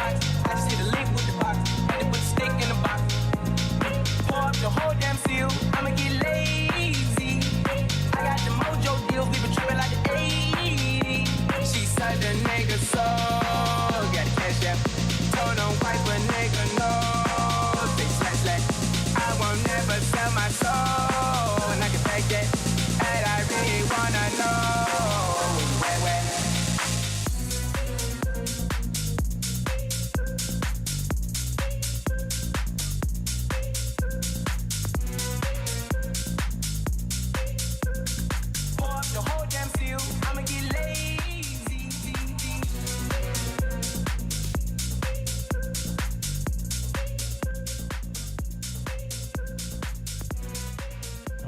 box. I just hit a lick with the box. Had to put the stick in the box. Pour up the whole damn seal. I'ma get lazy. I got the mojo deals. We been tripping like the 80s. She said the nigga so. Got the cash out. Told him wipe a nigga no. They slash slash. I won't never sell my soul. And I can take that. And I really wanna know. Where? Pour up the whole damn seal. I'ma get lazy.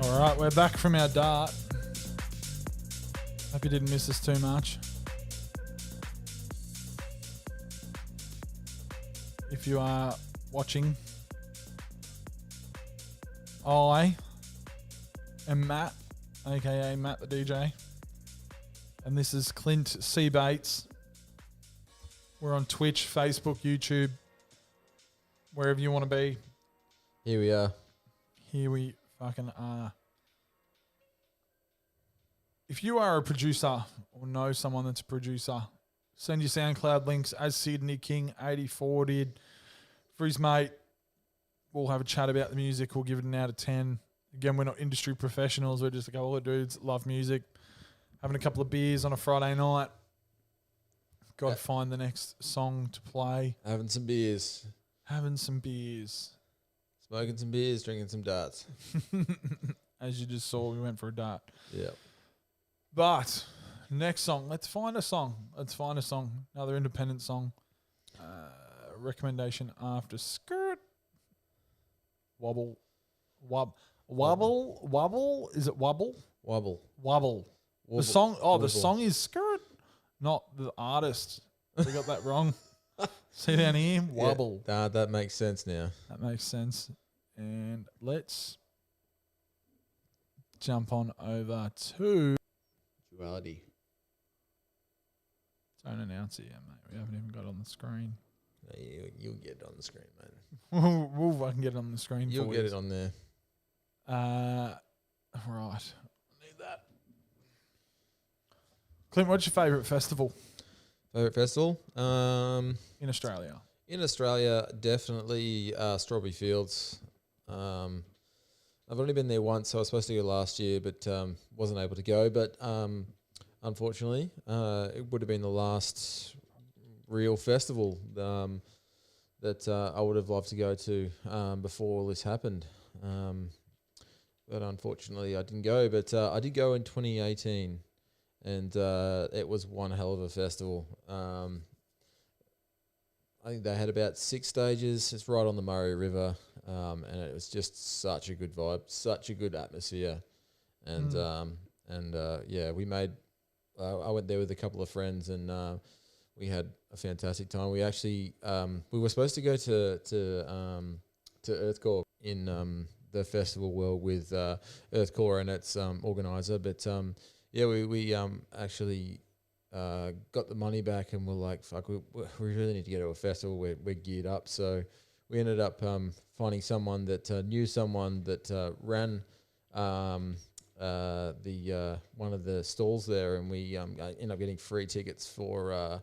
All right, we're back from our dart. Hope you didn't miss us too much. If you are watching, I am Matt, aka Matt the DJ, and this is Clint C. Bates. We're on Twitch, Facebook, YouTube, wherever you want to be. Here we are. Here we fucking are. If you are a producer or know someone that's a producer, send your SoundCloud links as Sydney King 84 did for his mate. We'll have a chat about the music. We'll give it an out of 10. Again, we're not industry professionals. We're just a couple of dudes that love music. Having a couple of beers on a Friday night. Got to find the next song to play. Having some beers. Having some beers. Smoking some beers, drinking some darts. As you just saw, we went for a dart. Yeah. But next song, let's find a song. Another independent song. Recommendation after skirt. Wobble. Wobble. Is it wobble? Wobble. The song. Oh, Wobble. the song is skirt, not the artist. We got that wrong. See down here, wobble. Yeah, that makes sense now. That makes sense. And let's jump on over to. Duality. Don't announce it yet, mate. We haven't even got it on the screen. No, you'll get it on the screen, man. We'll fucking get it on the screen. You'll for get you. it on there. Right. Need that. Clint, what's your favourite festival Favorite festival? in Australia? In Australia, definitely Strawberry Fields. I've only been there once, so I was supposed to go last year, but wasn't able to go. But unfortunately, it would have been the last real festival that I would have loved to go to before all this happened. But unfortunately, I didn't go. But I did go in 2018, and it was one hell of a festival. I think they had about 6 stages. It's right on the Murray River, and it was just such a good vibe, such a good atmosphere, and yeah, we made. I went there with a couple of friends, and we had a fantastic time. We actually we were supposed to go to Earthcore in the festival world with Earthcore and its organizer, but yeah, we actually. Got the money back and we're like, fuck, we really need to go to a festival. We're geared up. So we ended up finding someone that knew someone that ran the one of the stalls there, and we ended up getting free tickets for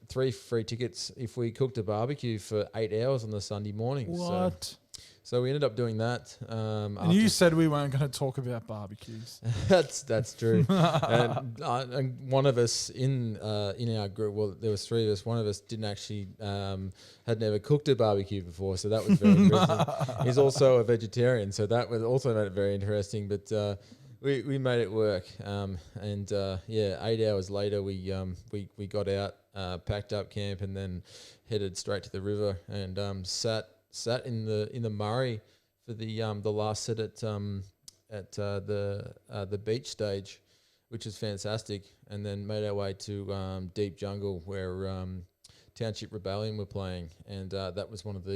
3 free tickets if we cooked a barbecue for 8 hours on the Sunday morning. What? So we ended up doing that. And you said we weren't going to talk about barbecues. That's true. And one of us in our group, well, there was 3 of us. One of us didn't actually had never cooked a barbecue before, so that was very interesting. He's also a vegetarian, so that was also made it very interesting. But we made it work. And yeah, 8 hours later, we got out, packed up camp, and then headed straight to the river and sat in the Murray for the last set at the beach stage, which is fantastic, and then made our way to Deep Jungle where Township Rebellion were playing, and that was one of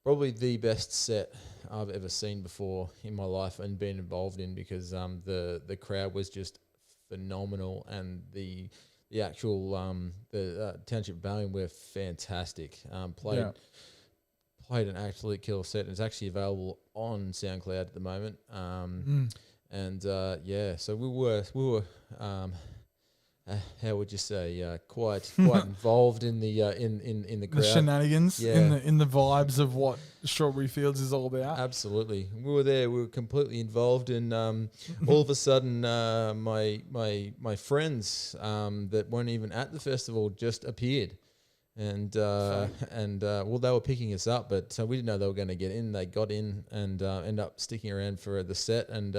probably the best set I've ever seen before in my life and been involved in, because the crowd was just phenomenal, and the the actual the Township Rebellion were fantastic. Played an absolute killer set, and it's actually available on SoundCloud at the moment. And so we were how would you say quite involved in the in the crowd. The shenanigans, Yeah. in the vibes of what Strawberry Fields is all about. Absolutely, we were there. We were completely involved, and all of a sudden, my friends that weren't even at the festival just appeared, and well, they were picking us up, but we didn't know they were going to get in. They got in and ended up sticking around for the set, and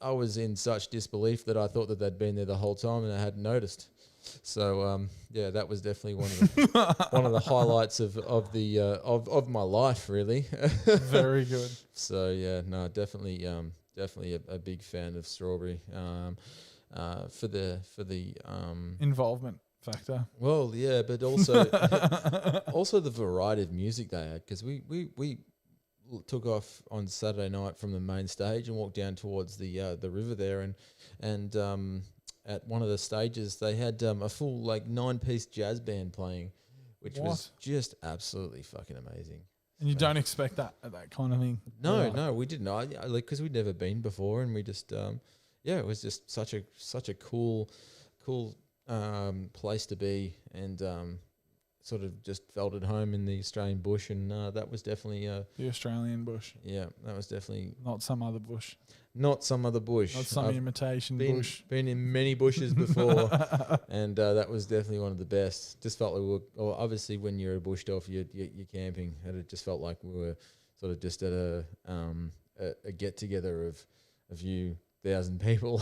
I was in such disbelief that I thought that they'd been there the whole time and I hadn't noticed. So that was definitely one of the highlights of my life, really. Very good. So definitely a big fan of Strawberry for the Involvement factor. well, yeah, but also also the variety of music they had, because we took off on Saturday night from the main stage and walked down towards the river there, and at one of the stages they had a full 9-piece jazz band playing, which was just absolutely fucking amazing. And you don't expect that at that kind of thing. No, we didn't. Because we'd never been before, and we just it was just such a cool place to be, and sort of just felt at home in the Australian bush, and that was definitely The Australian bush, that was definitely not some other bush, not some other bush, not some imitation bush. Been in many bushes before, and that was definitely one of the best. Just felt like we were, well, obviously when you're a bush elf, you're camping, and it just felt like we were sort of just at a get together of a few thousand people.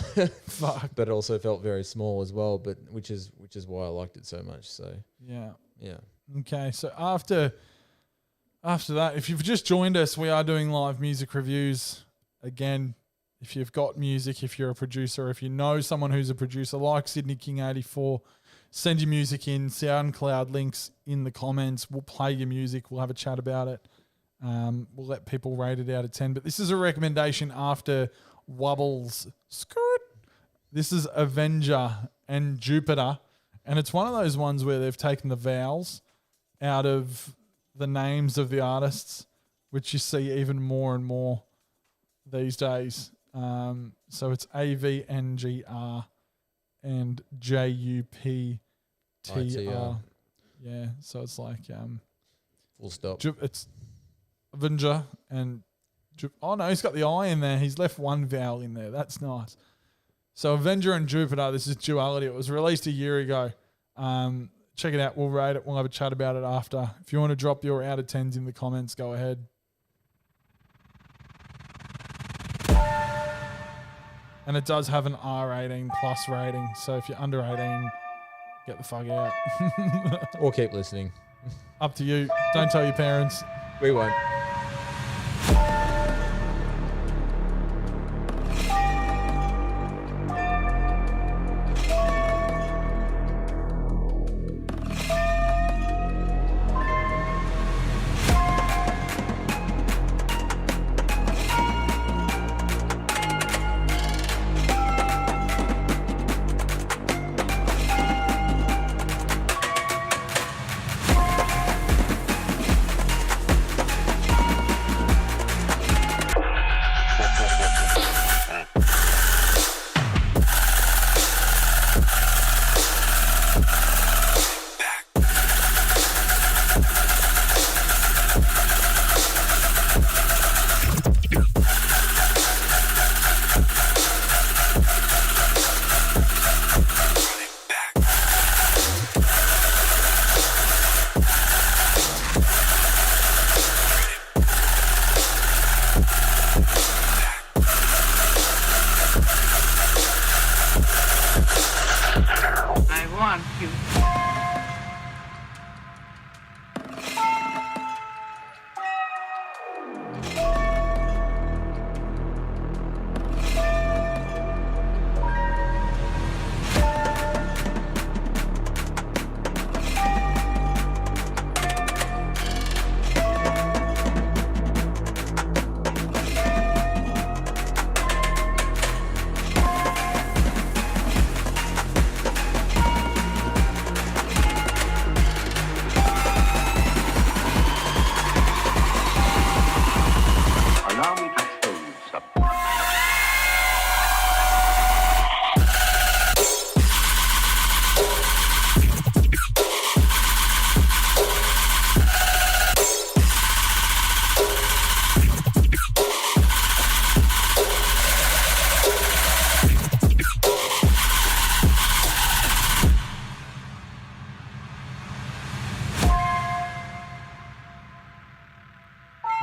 Fuck. But it also felt very small as well, but which is why I liked it so much. So Yeah. yeah. Okay, so after that, if you've just joined us, we are doing live music reviews. Again, if you've got music, if you're a producer, if you know someone who's a producer like Sydney King 84, send your music in. SoundCloud links in the comments. We'll play your music. We'll have a chat about it. We'll let people rate it out of 10. But this is a recommendation after Wubbles. Skirt. This is Avenger and Jupiter. And it's one of those ones where they've taken the vowels out of the names of the artists, which you see even more and more these days. So it's AVNGR and JUPTR. Yeah, so it's like Full stop. it's Avenger and oh no, he's got the I in there. He's left one vowel in there. That's nice. So Avenger and Jupiter, this is Duality. It was released a year ago. Check it out. We'll rate it. We'll have a chat about it after. If you want to drop your out of 10s in the comments, go ahead. And it does have an R18 plus rating. So if you're under 18, get the fuck out. Or keep listening. Up to you. Don't tell your parents. We won't.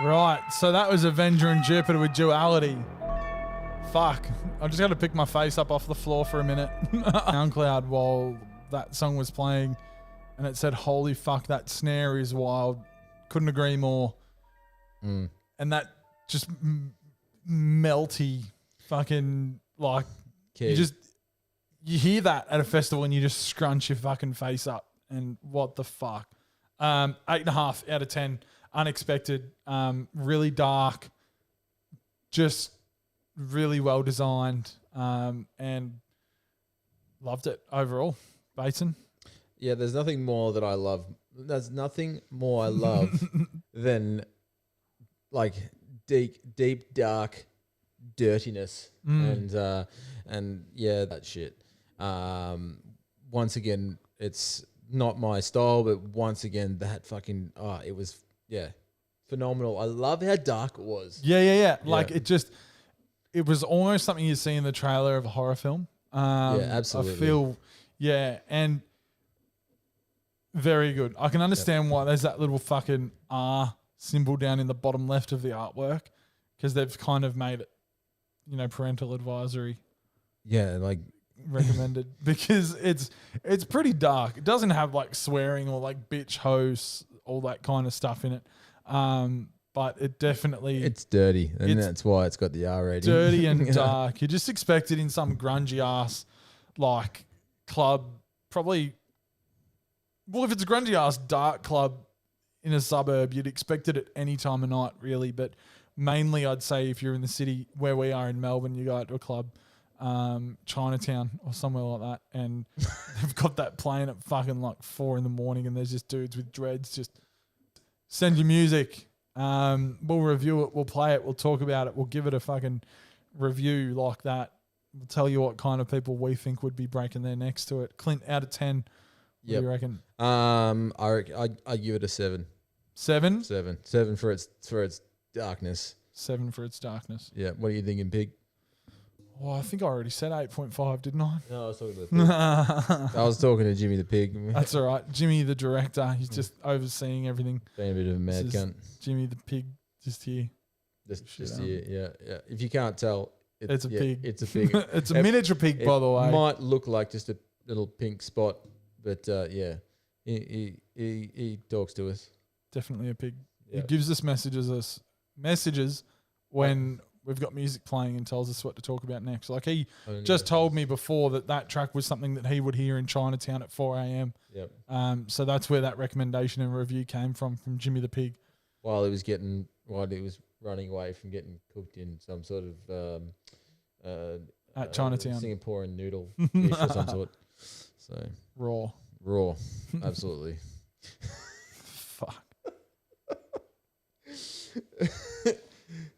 Right, so that was Avenger and Jupiter with Duality. Fuck. I just got to pick my face up off the floor for a minute. Soundcloud while that song was playing, and it said, holy fuck, that snare is wild. Couldn't agree more. And that just melty fucking, like, Key. you hear that at a festival and you just scrunch your fucking face up. And what the fuck? 8.5 out of 10. Unexpected. Really dark. Just really well designed. And loved it overall. Bateson? Yeah, there's nothing more that I love. There's nothing more I love than like deep, dark dirtiness and yeah, that shit. Once again, it's not my style, but once again, that fucking it was phenomenal. I love how dark it was. Yeah. Like it was almost something you see in the trailer of a horror film. Absolutely. I feel and very good. I can understand why there's that little fucking R symbol down in the bottom left of the artwork, because they've kind of made it, parental advisory. Yeah, like recommended because it's pretty dark. It doesn't have like swearing or like bitch, hoes, all that kind of stuff in it. But it definitely it's dirty, and that's why it's got the R rating. Dirty and dark. You just expect it in some grungy ass like club, probably. Well, if it's a grungy ass dark club in a suburb, you'd expect it at any time of night, really. But mainly, I'd say if you're in the city where we are in Melbourne, you go out to a club, Chinatown or somewhere like that, and they've got that playing at fucking like 4 a.m, and there's just dudes with dreads. Just send your music. We'll review it. We'll play it. We'll talk about it. We'll give it a fucking review like that. We'll tell you what kind of people we think would be breaking their necks to it. Clint, out of 10. What do you reckon? I give it a 7. 7? 7 for its darkness. 7 for its darkness. Yeah. What are you thinking, Pig? Well, I think I already said 8.5, didn't I? No, I was talking to the pig. I was talking to Jimmy the Pig. That's all right. Jimmy the director, he's just overseeing everything. Being a bit of a mad cunt. Jimmy the Pig, just here. Just here, yeah. If you can't tell, it's a pig. It's a pig. It's a miniature pig, by the way. It might look like just a little pink spot, but he talks to us. Definitely a pig. Yeah. He gives us messages when we've got music playing and tells us what to talk about next. Like he just told me before that track was something that he would hear in Chinatown at 4 a.m. Yep. So that's where that recommendation and review came from Jimmy the Pig. While he was running away from getting cooked in some sort of at Chinatown Singaporean noodle dish or some sort. So raw, absolutely. Fuck.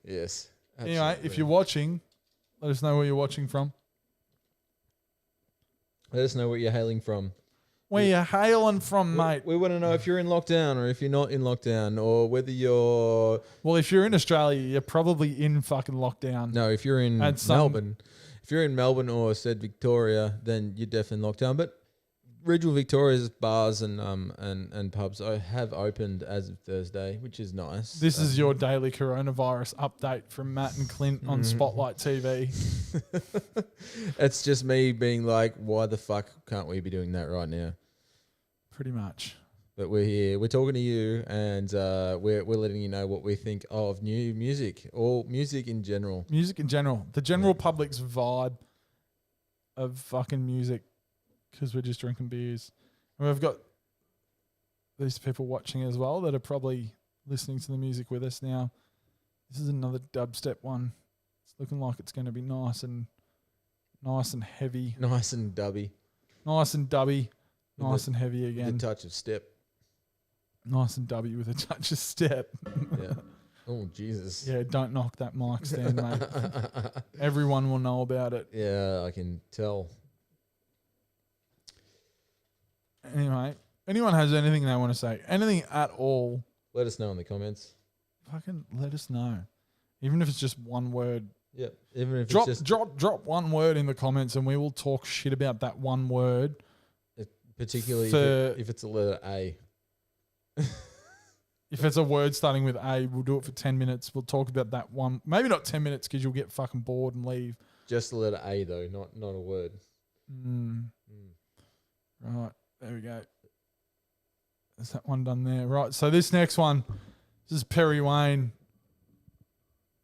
Yes. Anyway, Absolutely. if you're watching, let us know where you're watching from. Let us know where you're hailing from. Where you're hailing from, mate. We want to know if you're in lockdown or if you're not in lockdown, or whether you're... Well, if you're in Australia, you're probably in fucking lockdown. No, if you're in Melbourne. If you're in Melbourne or said Victoria, then you're definitely in lockdown. But regional Victoria's bars and pubs have opened as of Thursday, which is nice. This is your daily coronavirus update from Matt and Clint on Spotlight TV. It's just me being like, why the fuck can't we be doing that right now? Pretty much. But we're here, we're talking to you, and we're letting you know what we think of new music, or music in general. Music in general. The general public's vibe of fucking music, because we're just drinking beers. And we've got these people watching as well that are probably listening to the music with us now. This is another dubstep one. It's looking like it's going to be nice and heavy. Nice and dubby. Nice and dubby. Nice and heavy With again. a touch of step. Nice and dubby with a touch of step. Yeah. Oh, Jesus. Yeah, don't knock that mic stand, mate. Everyone will know about it. Yeah, I can tell. Anyway, anyone has anything they want to say, anything at all, let us know in the comments. fucking let us know. Even if it's just one word. Yep. Even if Drop it's just drop one word in the comments and we will talk shit about that one word. particularly for- if it's a letter A. If it's a word starting with A, we'll do it for 10 minutes. We'll talk about that one. Maybe not 10 minutes because you'll get fucking bored and leave. Just the letter A though, not a word. Right, there we go. Is that one done there? Right, so this next one, this is Perry Wayne.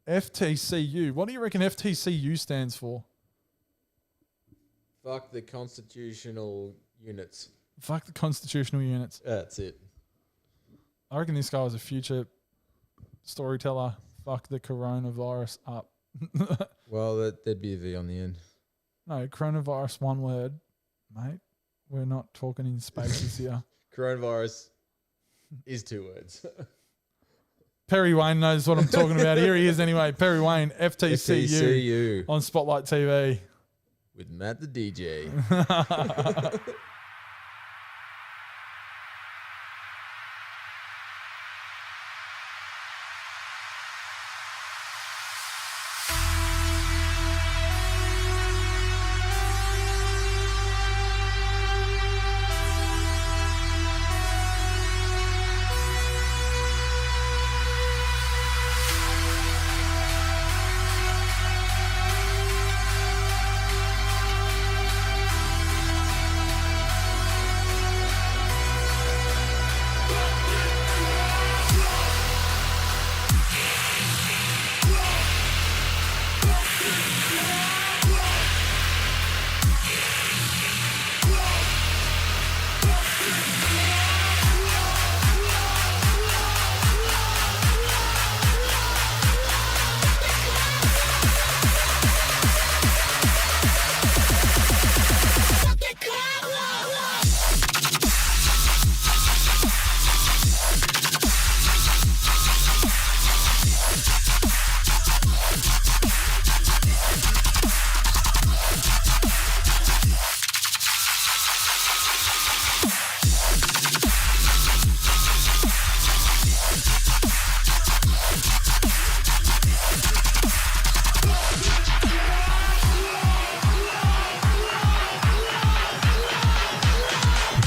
FTCU. What do you reckon FTCU stands for? Fuck the constitutional units. Fuck the constitutional units. That's it. I reckon this guy was a future storyteller. Fuck the coronavirus up. Well, there'd be a V on the end. No, coronavirus, one word, mate. We're not talking in spaces here. Coronavirus is 2 words. Perry Wayne knows what I'm talking about. Here he is anyway. Perry Wayne, FTCU, FTCU on Spotlight TV. with Matt the DJ.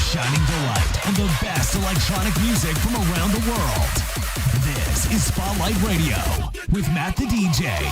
Shining the light on the best electronic music from around the world. This is Spotlight Radio with Matt the DJ.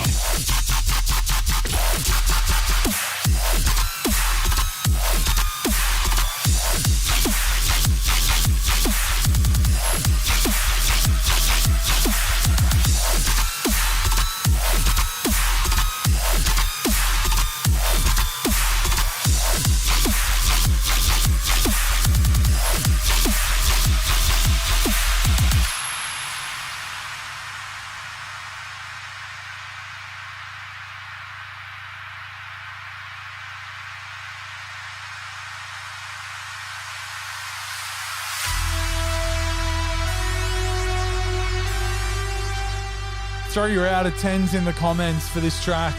Throw your out of 10s in the comments for this track.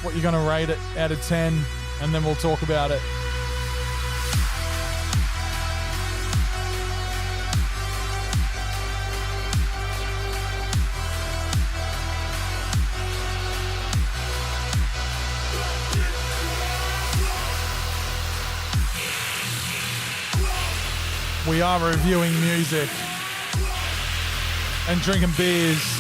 What you're going to rate it out of 10, and then we'll talk about it. We are reviewing music and drinking beers.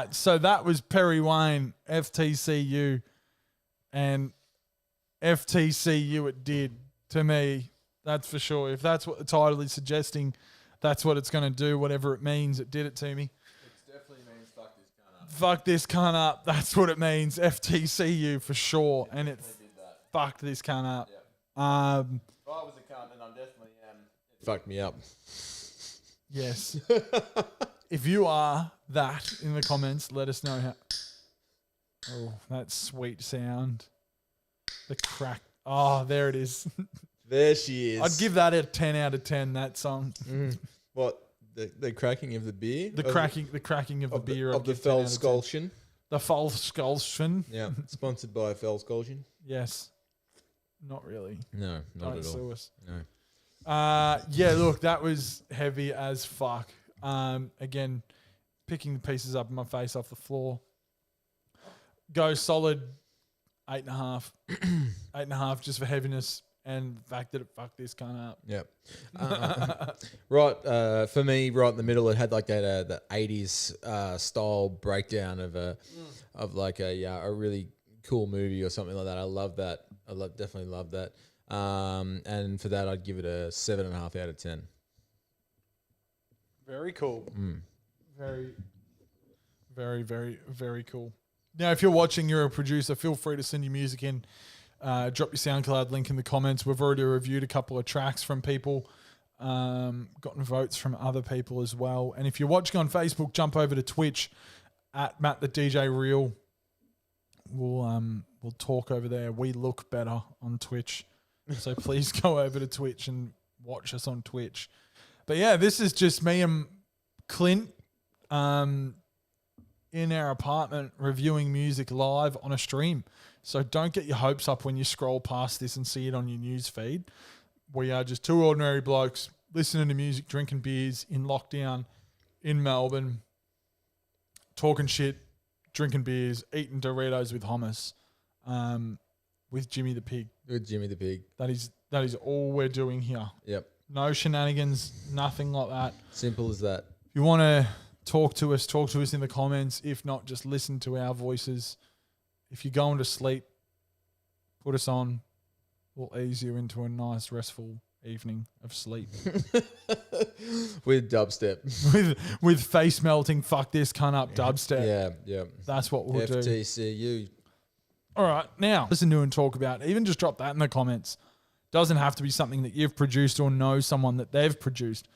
right, so that was Perry Wayne, FTCU, and FTCU it did to me. That's for sure. If that's what the title is suggesting, that's what it's going to do. Whatever it means, it did it to me. It definitely means fuck this cunt up. Fuck this cunt up. That's what it means. FTCU for sure, and it fucked this cunt up. If I was a cunt, and I definitely am, it fucked me up. Yes. If you are that in the comments, let us know how. Oh, that sweet sound. The crack. Oh, there it is. There she is. I'd give that a 10 out of 10, that song. What? The cracking of the beer? The cracking of the beer. Of the Felskolchen. The Felskolchen. Yeah. Sponsored by Felskolchen. Yes. Not really. No, not Don't at all. sue us. No. Yeah, look, that was heavy as fuck. Again, picking the pieces up in my face off the floor. Go solid 8.5. 8.5 just for heaviness and the fact that it fucked this cunt up. Yep. Right, for me, right in the middle, it had like that 80s style breakdown of like a really cool movie or something like that. I love that. Definitely love that. And for that, I'd give it a 7.5 out of 10. Very cool. Very, very, very, very cool. Now, if you're watching, you're a producer, feel free to send your music in. Drop your SoundCloud link in the comments. We've already reviewed a couple of tracks from people, gotten votes from other people as well. And if you're watching on Facebook, jump over to Twitch at Matt the DJ Real. We'll talk over there. We look better on Twitch, so please go over to Twitch and watch us on Twitch. But yeah, this is just me and Clint in our apartment reviewing music live on a stream. So don't get your hopes up when you scroll past this and see it on your news feed. We are just two ordinary blokes listening to music, drinking beers in lockdown in Melbourne, talking shit, drinking beers, eating Doritos with hummus, with Jimmy the Pig. With Jimmy the Pig. That is all we're doing here. Yep. No shenanigans, nothing like that. Simple as that. If you want to talk to us in the comments. If not, just listen to our voices. If you're going to sleep, put us on. We'll ease you into a nice, restful evening of sleep. With dubstep. with face melting, fuck this cunt up dubstep. Yeah. That's what we'll do. FTCU. All right, now listen to and talk about. Even just drop that in the comments. Doesn't have to be something that you've produced or know someone that they've produced.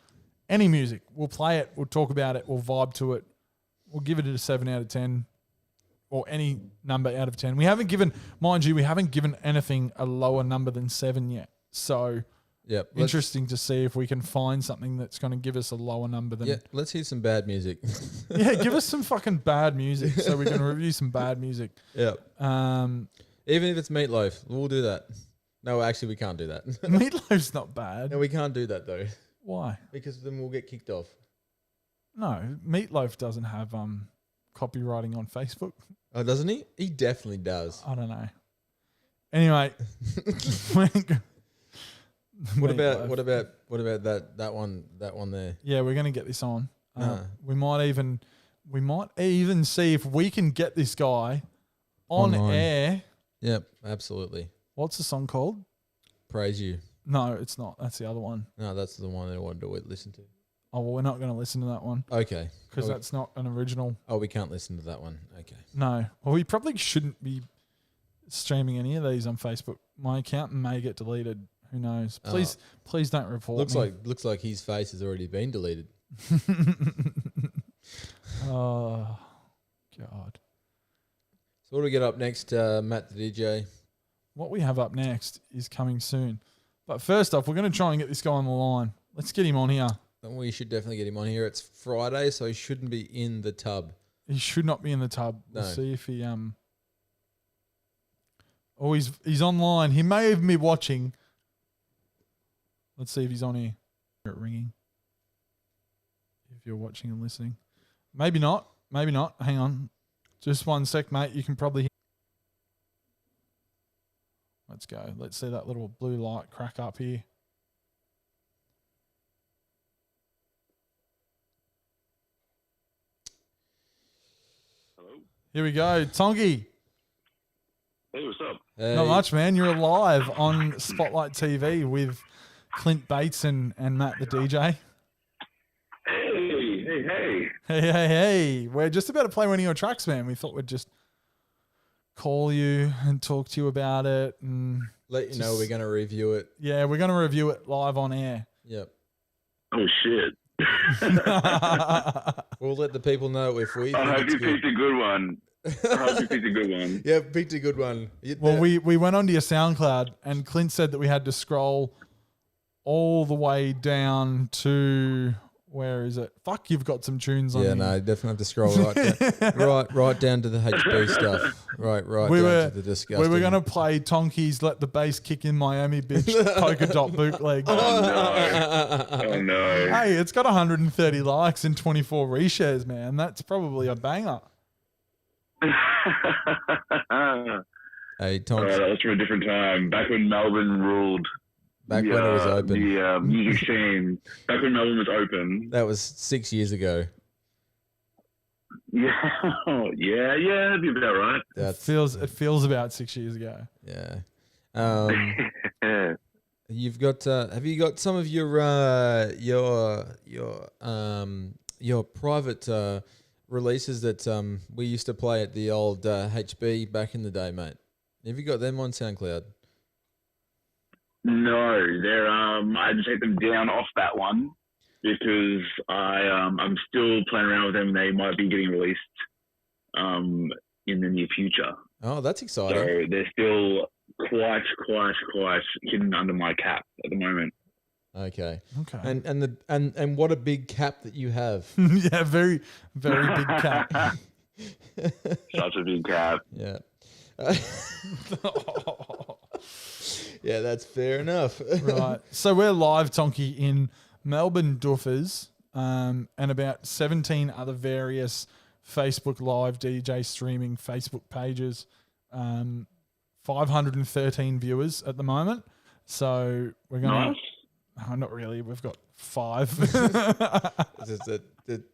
Any music, we'll play it, we'll talk about it, we'll vibe to it. We'll give it a 7 out of 10 or any number out of 10. We haven't given, mind you, anything a lower number than 7 yet. So yep, interesting to see if we can find something that's going to give us a lower number than. Yeah, let's hear some bad music. Yeah, give us some fucking bad music so we can review some bad music. Yeah. Even if it's Meatloaf, we'll do that. No, actually, we can't do that. Meatloaf's not bad. No, we can't do that though. Why? Because then we'll get kicked off. No, Meatloaf doesn't have copywriting on Facebook. Oh, doesn't he? He definitely does. I don't know. Anyway, what about that one there? Yeah, we're gonna get this on. We might even see if we can get this guy on Online. air. Yep, absolutely. What's the song called? Praise You. No, it's not. That's the other one. No, that's the one that I wanted to listen to. Oh, well, we're not going to listen to that one. Okay. Because that's not an original. Oh, we can't listen to that one. Okay. No. Well, we probably shouldn't be streaming any of these on Facebook. My account may get deleted. Who knows? Please don't report me. Looks like his face has already been deleted. Oh, God. So what do we get up next, Matt the DJ? What we have up next is coming soon. But first off, we're going to try and get this guy on the line. Let's get him on here. And we should definitely get him on here. It's Friday, so he shouldn't be in the tub. He should not be in the tub. We'll see if he Oh, he's online. He may even be watching. Let's see if he's on here. Hear it ringing. If you're watching and listening. Maybe not. Maybe not. Hang on. Just one sec, mate. You can probably hear. Let's go. Let's see that little blue light crack up here. Here we go. Tonky. Hey, what's up? Not much, man. You're live on Spotlight TV with Clint Bates and Matt the DJ. Hey. Hey. We're just about to play one of your tracks, man. We thought we'd just call you and talk to you about it. And let you know we're going to review it. Yeah, we're going to review it live on air. Yep. Oh, shit. We'll let the people know if we I think hope it's you picked a good one. Yeah, picked a good one. Well, we went onto your SoundCloud and Clint said that we had to scroll all the way down to, where is it? Fuck, you've got some tunes on Yeah, here. no, definitely have to scroll right down to the HB stuff. Right down to the disgusting. We were going to play Tonky's Let the Bass Kick in Miami Bitch polka dot bootleg. Oh, no. Hey, it's got 130 likes and 24 reshares, man. That's probably a banger. Hey, Tom. That was from a different time. Back when Melbourne ruled. Back when it was open. The music scene. Back when Melbourne was open. That was 6 years ago. Yeah, that'd be about right. It feels about 6 years ago. Yeah. You've got. Have you got some of your private releases that we used to play at the old HB back in the day, mate? Have you got them on SoundCloud? No, they're I just take them down off that one because I'm still playing around with them. They might be getting released in the near future. Oh, that's exciting. So they're still quite hidden under my cap at the moment. Okay. And what a big cap that you have. Yeah, very, very big cap. Such a big cap. Yeah. Yeah, that's fair enough. Right. So we're live, Tonky, in Melbourne Doofers and about 17 other various Facebook Live DJ streaming Facebook pages. 513 viewers at the moment. So we're going to... Nice. Oh, not really. We've got 5. There's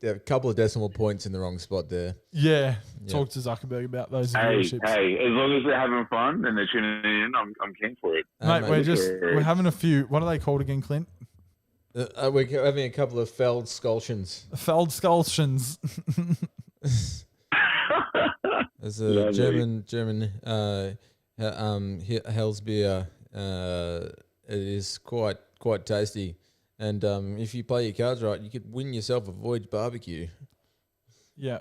a couple of decimal points in the wrong spot there. Yeah. Talk to Zuckerberg about those viewerships. Hey, as long as they're having fun and they're tuning in, I'm keen for it. Mate, we're having a few. What are they called again, Clint? We're having a couple of Feldskultions. Feldskultions. There's a German Hellsbeer. It is quite tasty, and if you play your cards right, you could win yourself a Voyage barbecue. Yeah.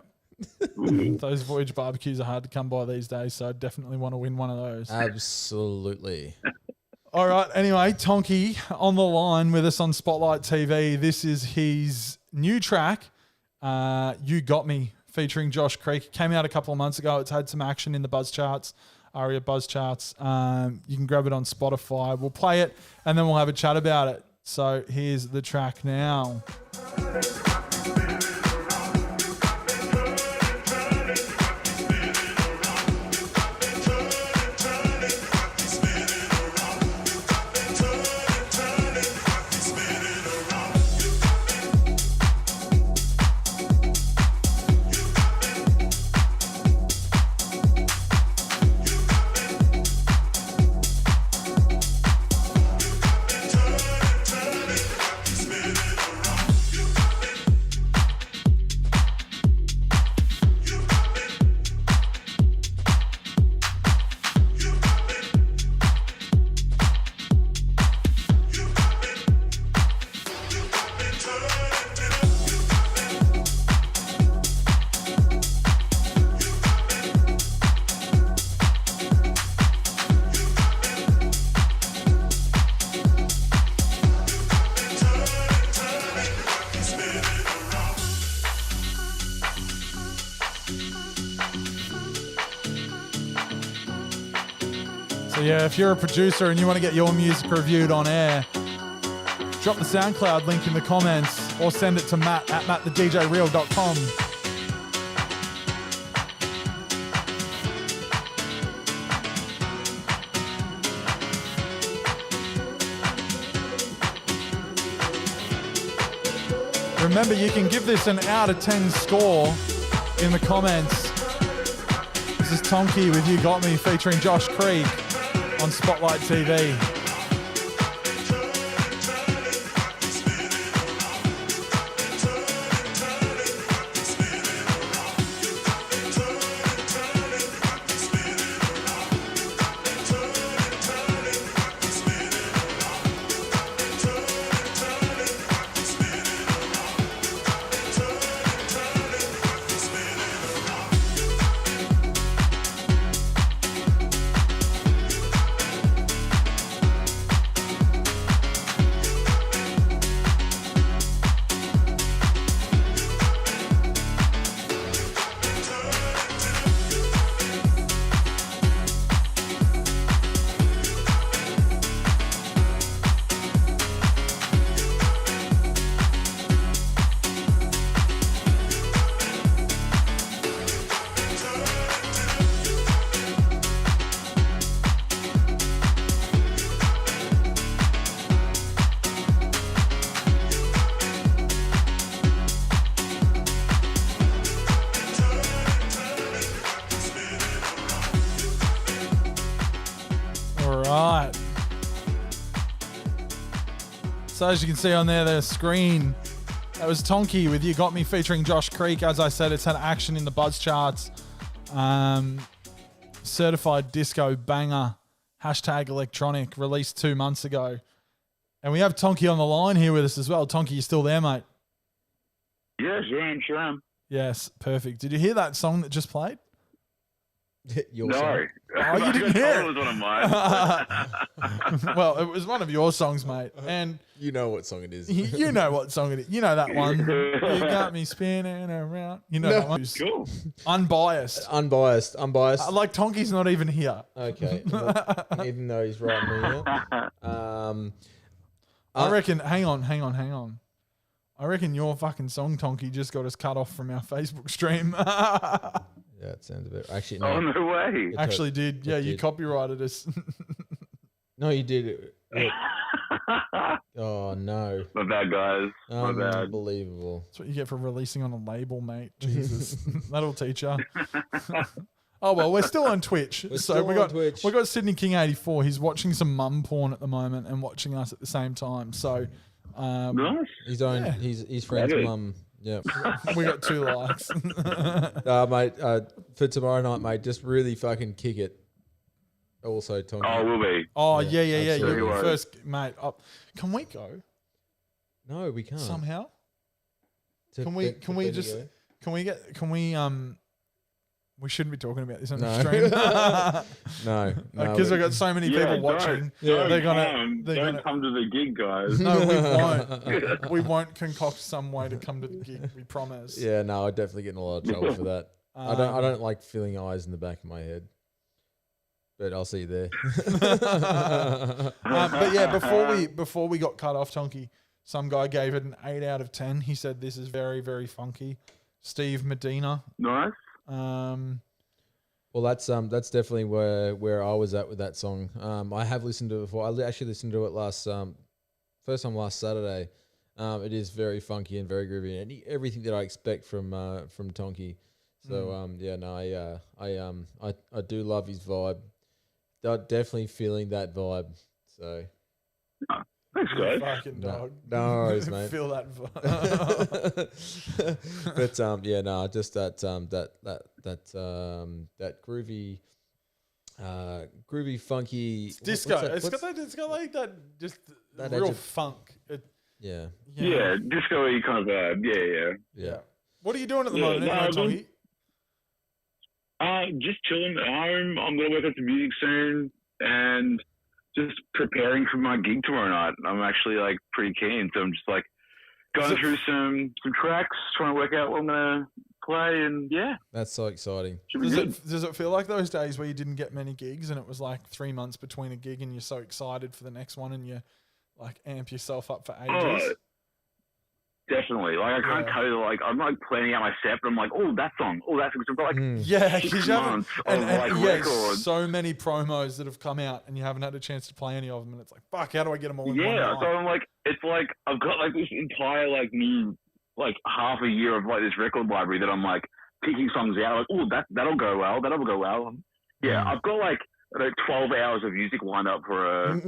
Those Voyage barbecues are hard to come by these days, so I definitely want to win one of those. Absolutely. All right. Anyway, Tonky on the line with us on Spotlight TV. This is his new track, You Got Me, featuring Josh Creek. Came out a couple of months ago. It's had some action in the buzz charts, ARIA buzz charts. You can grab it on Spotify. We'll play it and then we'll have a chat about it. So here's the track now. So yeah, if you're a producer and you want to get your music reviewed on air, drop the SoundCloud link in the comments or send it to Matt at mattthedjreal.com. Remember, you can give this an out of 10 score in the comments This is Tonky with You Got Me featuring Josh Creek on Spotlight TV. So as you can see on there, the screen, that was Tonky with You Got Me featuring Josh Creek. As I said, it's had action in the Buzz charts. Certified disco banger, hashtag electronic, released 2 months ago. And we have Tonky on the line here with us as well. Tonky, you still there, mate? Yeah, sure am. Yes, perfect. Did you hear that song that just played? Your No. song. Oh, you didn't hear It was one of mine. Well, it was one of your songs, mate. And You know what song it is. you know what song it is. You know that one. You got me spinning around. You know that one. Cool. Unbiased. Unbiased. Like Tonky's not even here. Okay. Well, even though he's right here. I reckon, hang on. I reckon your fucking song, Tonky, just got us cut off from our Facebook stream. Yeah, it sounds a bit. Actually, Oh, no. no way. Actually did. Yeah, you did. copyrighted us. No, you did. Oh, no. My bad, guys. My bad. Unbelievable. That's what you get for releasing on a label, mate. Jesus. That'll teach you. Oh, well, we're still on Twitch. We're so still we on got Twitch. we got Sydney King 84. He's watching some mum porn at the moment and watching us at the same time. So Nice. His own. Yeah. His friend's Love it. mum. Yeah. we got 2 likes. Mate, for tomorrow night, mate, just really fucking kick it. Also, Tonky. Oh, we'll be. Oh, Yeah, yeah. absolutely. You're first, mate. Can we go No, we can't. somehow? To Can we Bendigo. just we shouldn't be talking about this on the No. stream. No. Because we've got so many people watching. Don't They're gonna come. they're Don't gonna come to the gig, guys. No, we won't. We won't concoct some way to come to the gig. We promise. Yeah, no, I definitely get in a lot of trouble for that. I don't like feeling eyes in the back of my head. But I'll see you there. But yeah, before we got cut off, Tonky, some guy gave it an 8 out of 10. He said this is very, very funky. Steve Medina. Nice. Well, that's definitely where I was at with that song. I have listened to it before. I actually listened to it first time last Saturday. It is very funky and very groovy, and everything that I expect from Tonky. So I do love his vibe. Definitely feeling that vibe. So Thanks, guys. Fucking dog. no worries, mate. Feel that vibe. But just that groovy funky It's disco. what's that? It's got like that just That real edge of- funk. Yeah. Yeah, disco-y kind of vibe. Yeah. What are you doing at the Yeah, moment, anyway, no, Tonky? Just chilling at home. I'm gonna work on some music soon, and just preparing for my gig tomorrow night. I'm actually like pretty keen, so I'm just like going through some tracks, trying to work out what I'm gonna play, and yeah, That's so exciting. should be good. Does it feel like those days where you didn't get many gigs and it was like 3 months between a gig and you're so excited for the next one and you like amp yourself up for ages? Definitely. Like I can't Yeah. tell you. Like I'm like planning out my set, but I'm like, oh, that song, oh, that song. So I've got like Yeah, 6 because you haven't, months of like records. so many promos that have come out and you haven't had a chance to play any of them, and it's like, fuck, how do I get them all in one Yeah, night? so I'm like, it's like I've got like this entire like new like half a year of like this record library that I'm like picking songs out. Like, oh, that'll go well. That'll go well. Yeah, I've got like 12 hours of music lined up for a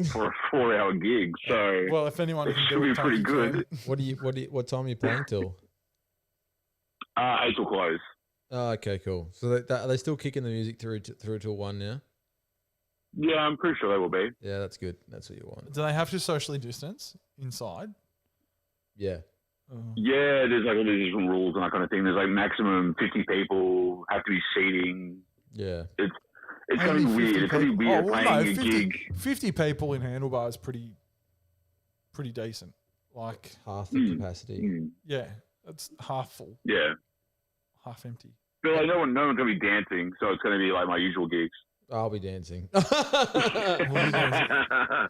4-hour gig. So Well, if anyone it can should do be it, pretty Tonky good. What time are you playing till? 8 till close. Oh, okay, cool. So are they still kicking the music through till 1 now? Yeah, I'm pretty sure they will be. Yeah, that's good. That's what you want. Do they have to socially distance inside? Yeah. Yeah, there's like all these different rules and that kind of thing. There's like maximum 50 people, have to be seating. Yeah. It's going to be Only weird. 50 It's going to be weird people. playing a gig. 50 people in Handlebar is pretty decent. Like, Half the capacity. yeah, it's half full, Yeah. half empty. But like no one's going to be dancing, so it's going to be like my usual gigs. I'll be dancing. I'm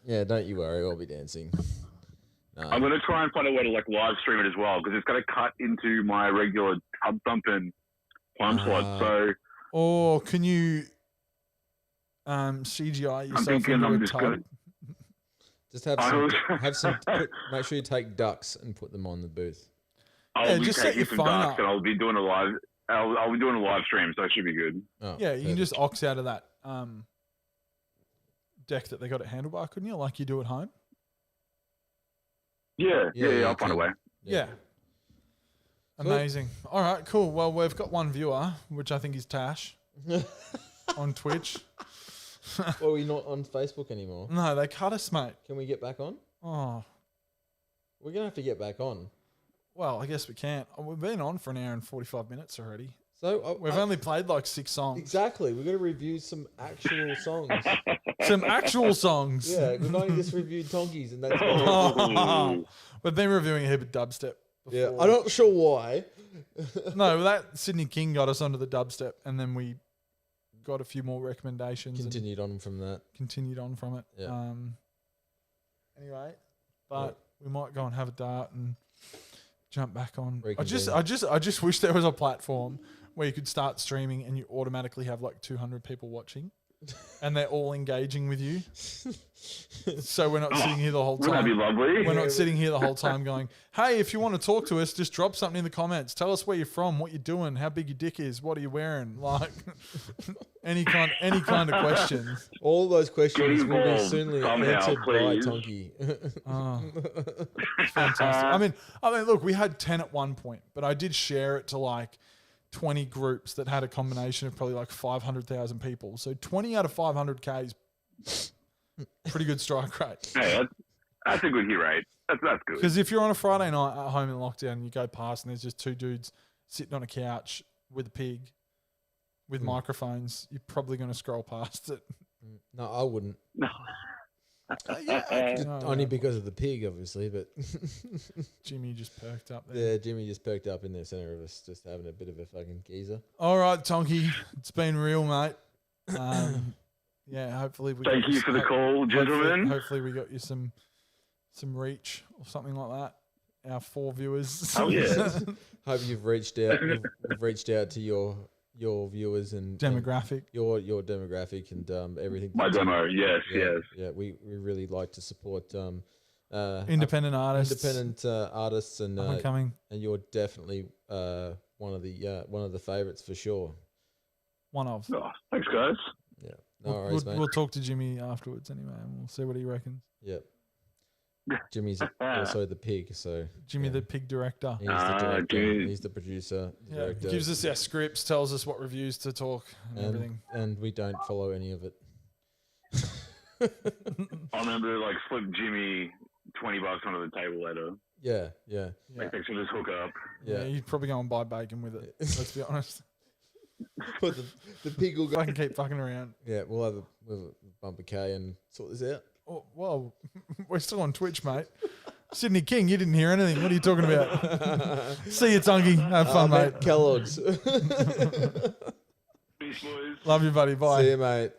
Yeah, don't you worry. I'll be dancing. No. going to try and find a way to like live stream it as well because it's going to cut into my regular tub thumping time slot. So Or can you CGI I'm yourself thinking into I'm a just tub? going to. Just have some. Make sure you take ducks and put them on the booth. I'll Yeah, be just set taking your some phone ducks up. and I'll be doing a live. I'll be doing a live stream, so it should be good. Oh, Yeah, you can perfect. just ox out of that deck that they got at Handlebar, couldn't you? Like you do at home. Yeah, I'll find a can. way. Yeah. Amazing. All right, cool. Well, we've got one viewer, which I think is Tash, on Twitch. Well, we're not on Facebook anymore. No, they cut us, mate. Can we get back on? Oh, We're gonna have to get back on. well, I guess we can't. We've been on for an hour and 45 minutes already. So We've only played like 6 songs. exactly. We're gonna review some actual songs. Some actual songs. Yeah, we've only just reviewed Tonkies, and that's We've been reviewing a heap of dubstep before. yeah. I'm not sure why. No, that Sydney King got us onto the dubstep, and then we got a few more recommendations and Continued on from that. continued on from it. Yeah. Anyway, but we might go and have a dart and jump back on. I Reconvene. just wish there was a platform where you could start streaming and you automatically have like 200 people watching, and they're all engaging with you. So we're not sitting here the whole Wouldn't that be time. lovely? We're not sitting here the whole time going, "Hey, if you want to talk to us, just drop something in the comments. Tell us where you're from, what you're doing, how big your dick is, what are you wearing, like any kind of questions." All those questions Get will be involved soonly somehow, answered please. by Tonky. Oh, it's fantastic. I mean, look, we had 10 at one point, but I did share it to like 20 groups that had a combination of probably like 500,000 people. So 20 out of 500K is pretty good strike rate. Hey, that's a good hit rate. That's good. Because if you're on a Friday night at home in lockdown and you go past and there's just 2 dudes sitting on a couch with a pig with microphones, you're probably going to scroll past it. No, I wouldn't. No, Only because of the pig, obviously. But Jimmy just perked up there. yeah, Jimmy just perked up in the center of us, just having a bit of a fucking geezer. All right, Tonky, it's been real, mate. Yeah, hopefully we. Thank got you for the call, hopefully- gentlemen. Hopefully we got you some reach or something like that. Our 4 viewers. Oh yeah. Hope you've reached out. You've reached out to your viewers and Demographic. your demographic and everything. My demo, yes, Yeah, yes. yeah. We really like to support Independent artists. independent artists and Coming. and you're definitely one of the favorites for sure. One of. Oh, thanks, guys. Yeah, no worries, mate. We'll talk to Jimmy afterwards anyway, and we'll see what he reckons. Yep. Jimmy's also the pig, so Jimmy, yeah. the pig director. He's the director. Jimmy. He's the producer. The Yeah, director, gives us our scripts, tells us what reviews to talk and everything. and we don't follow any of it. I remember like slip Jimmy $20 under the table later. Yeah. Yeah. Like they should just hook up. Yeah, you'd probably go and buy bacon with it. Let's be honest. But the pig will go. I can keep fucking around. Yeah, we'll have a bumper K and sort this out. Oh, well, we're still on Twitch, mate. Sydney King, you didn't hear anything. What are you talking about? See you, Tonky. Have fun, mate. Kellogg's. Peace, boys. Love you, buddy. Bye. See you, mate.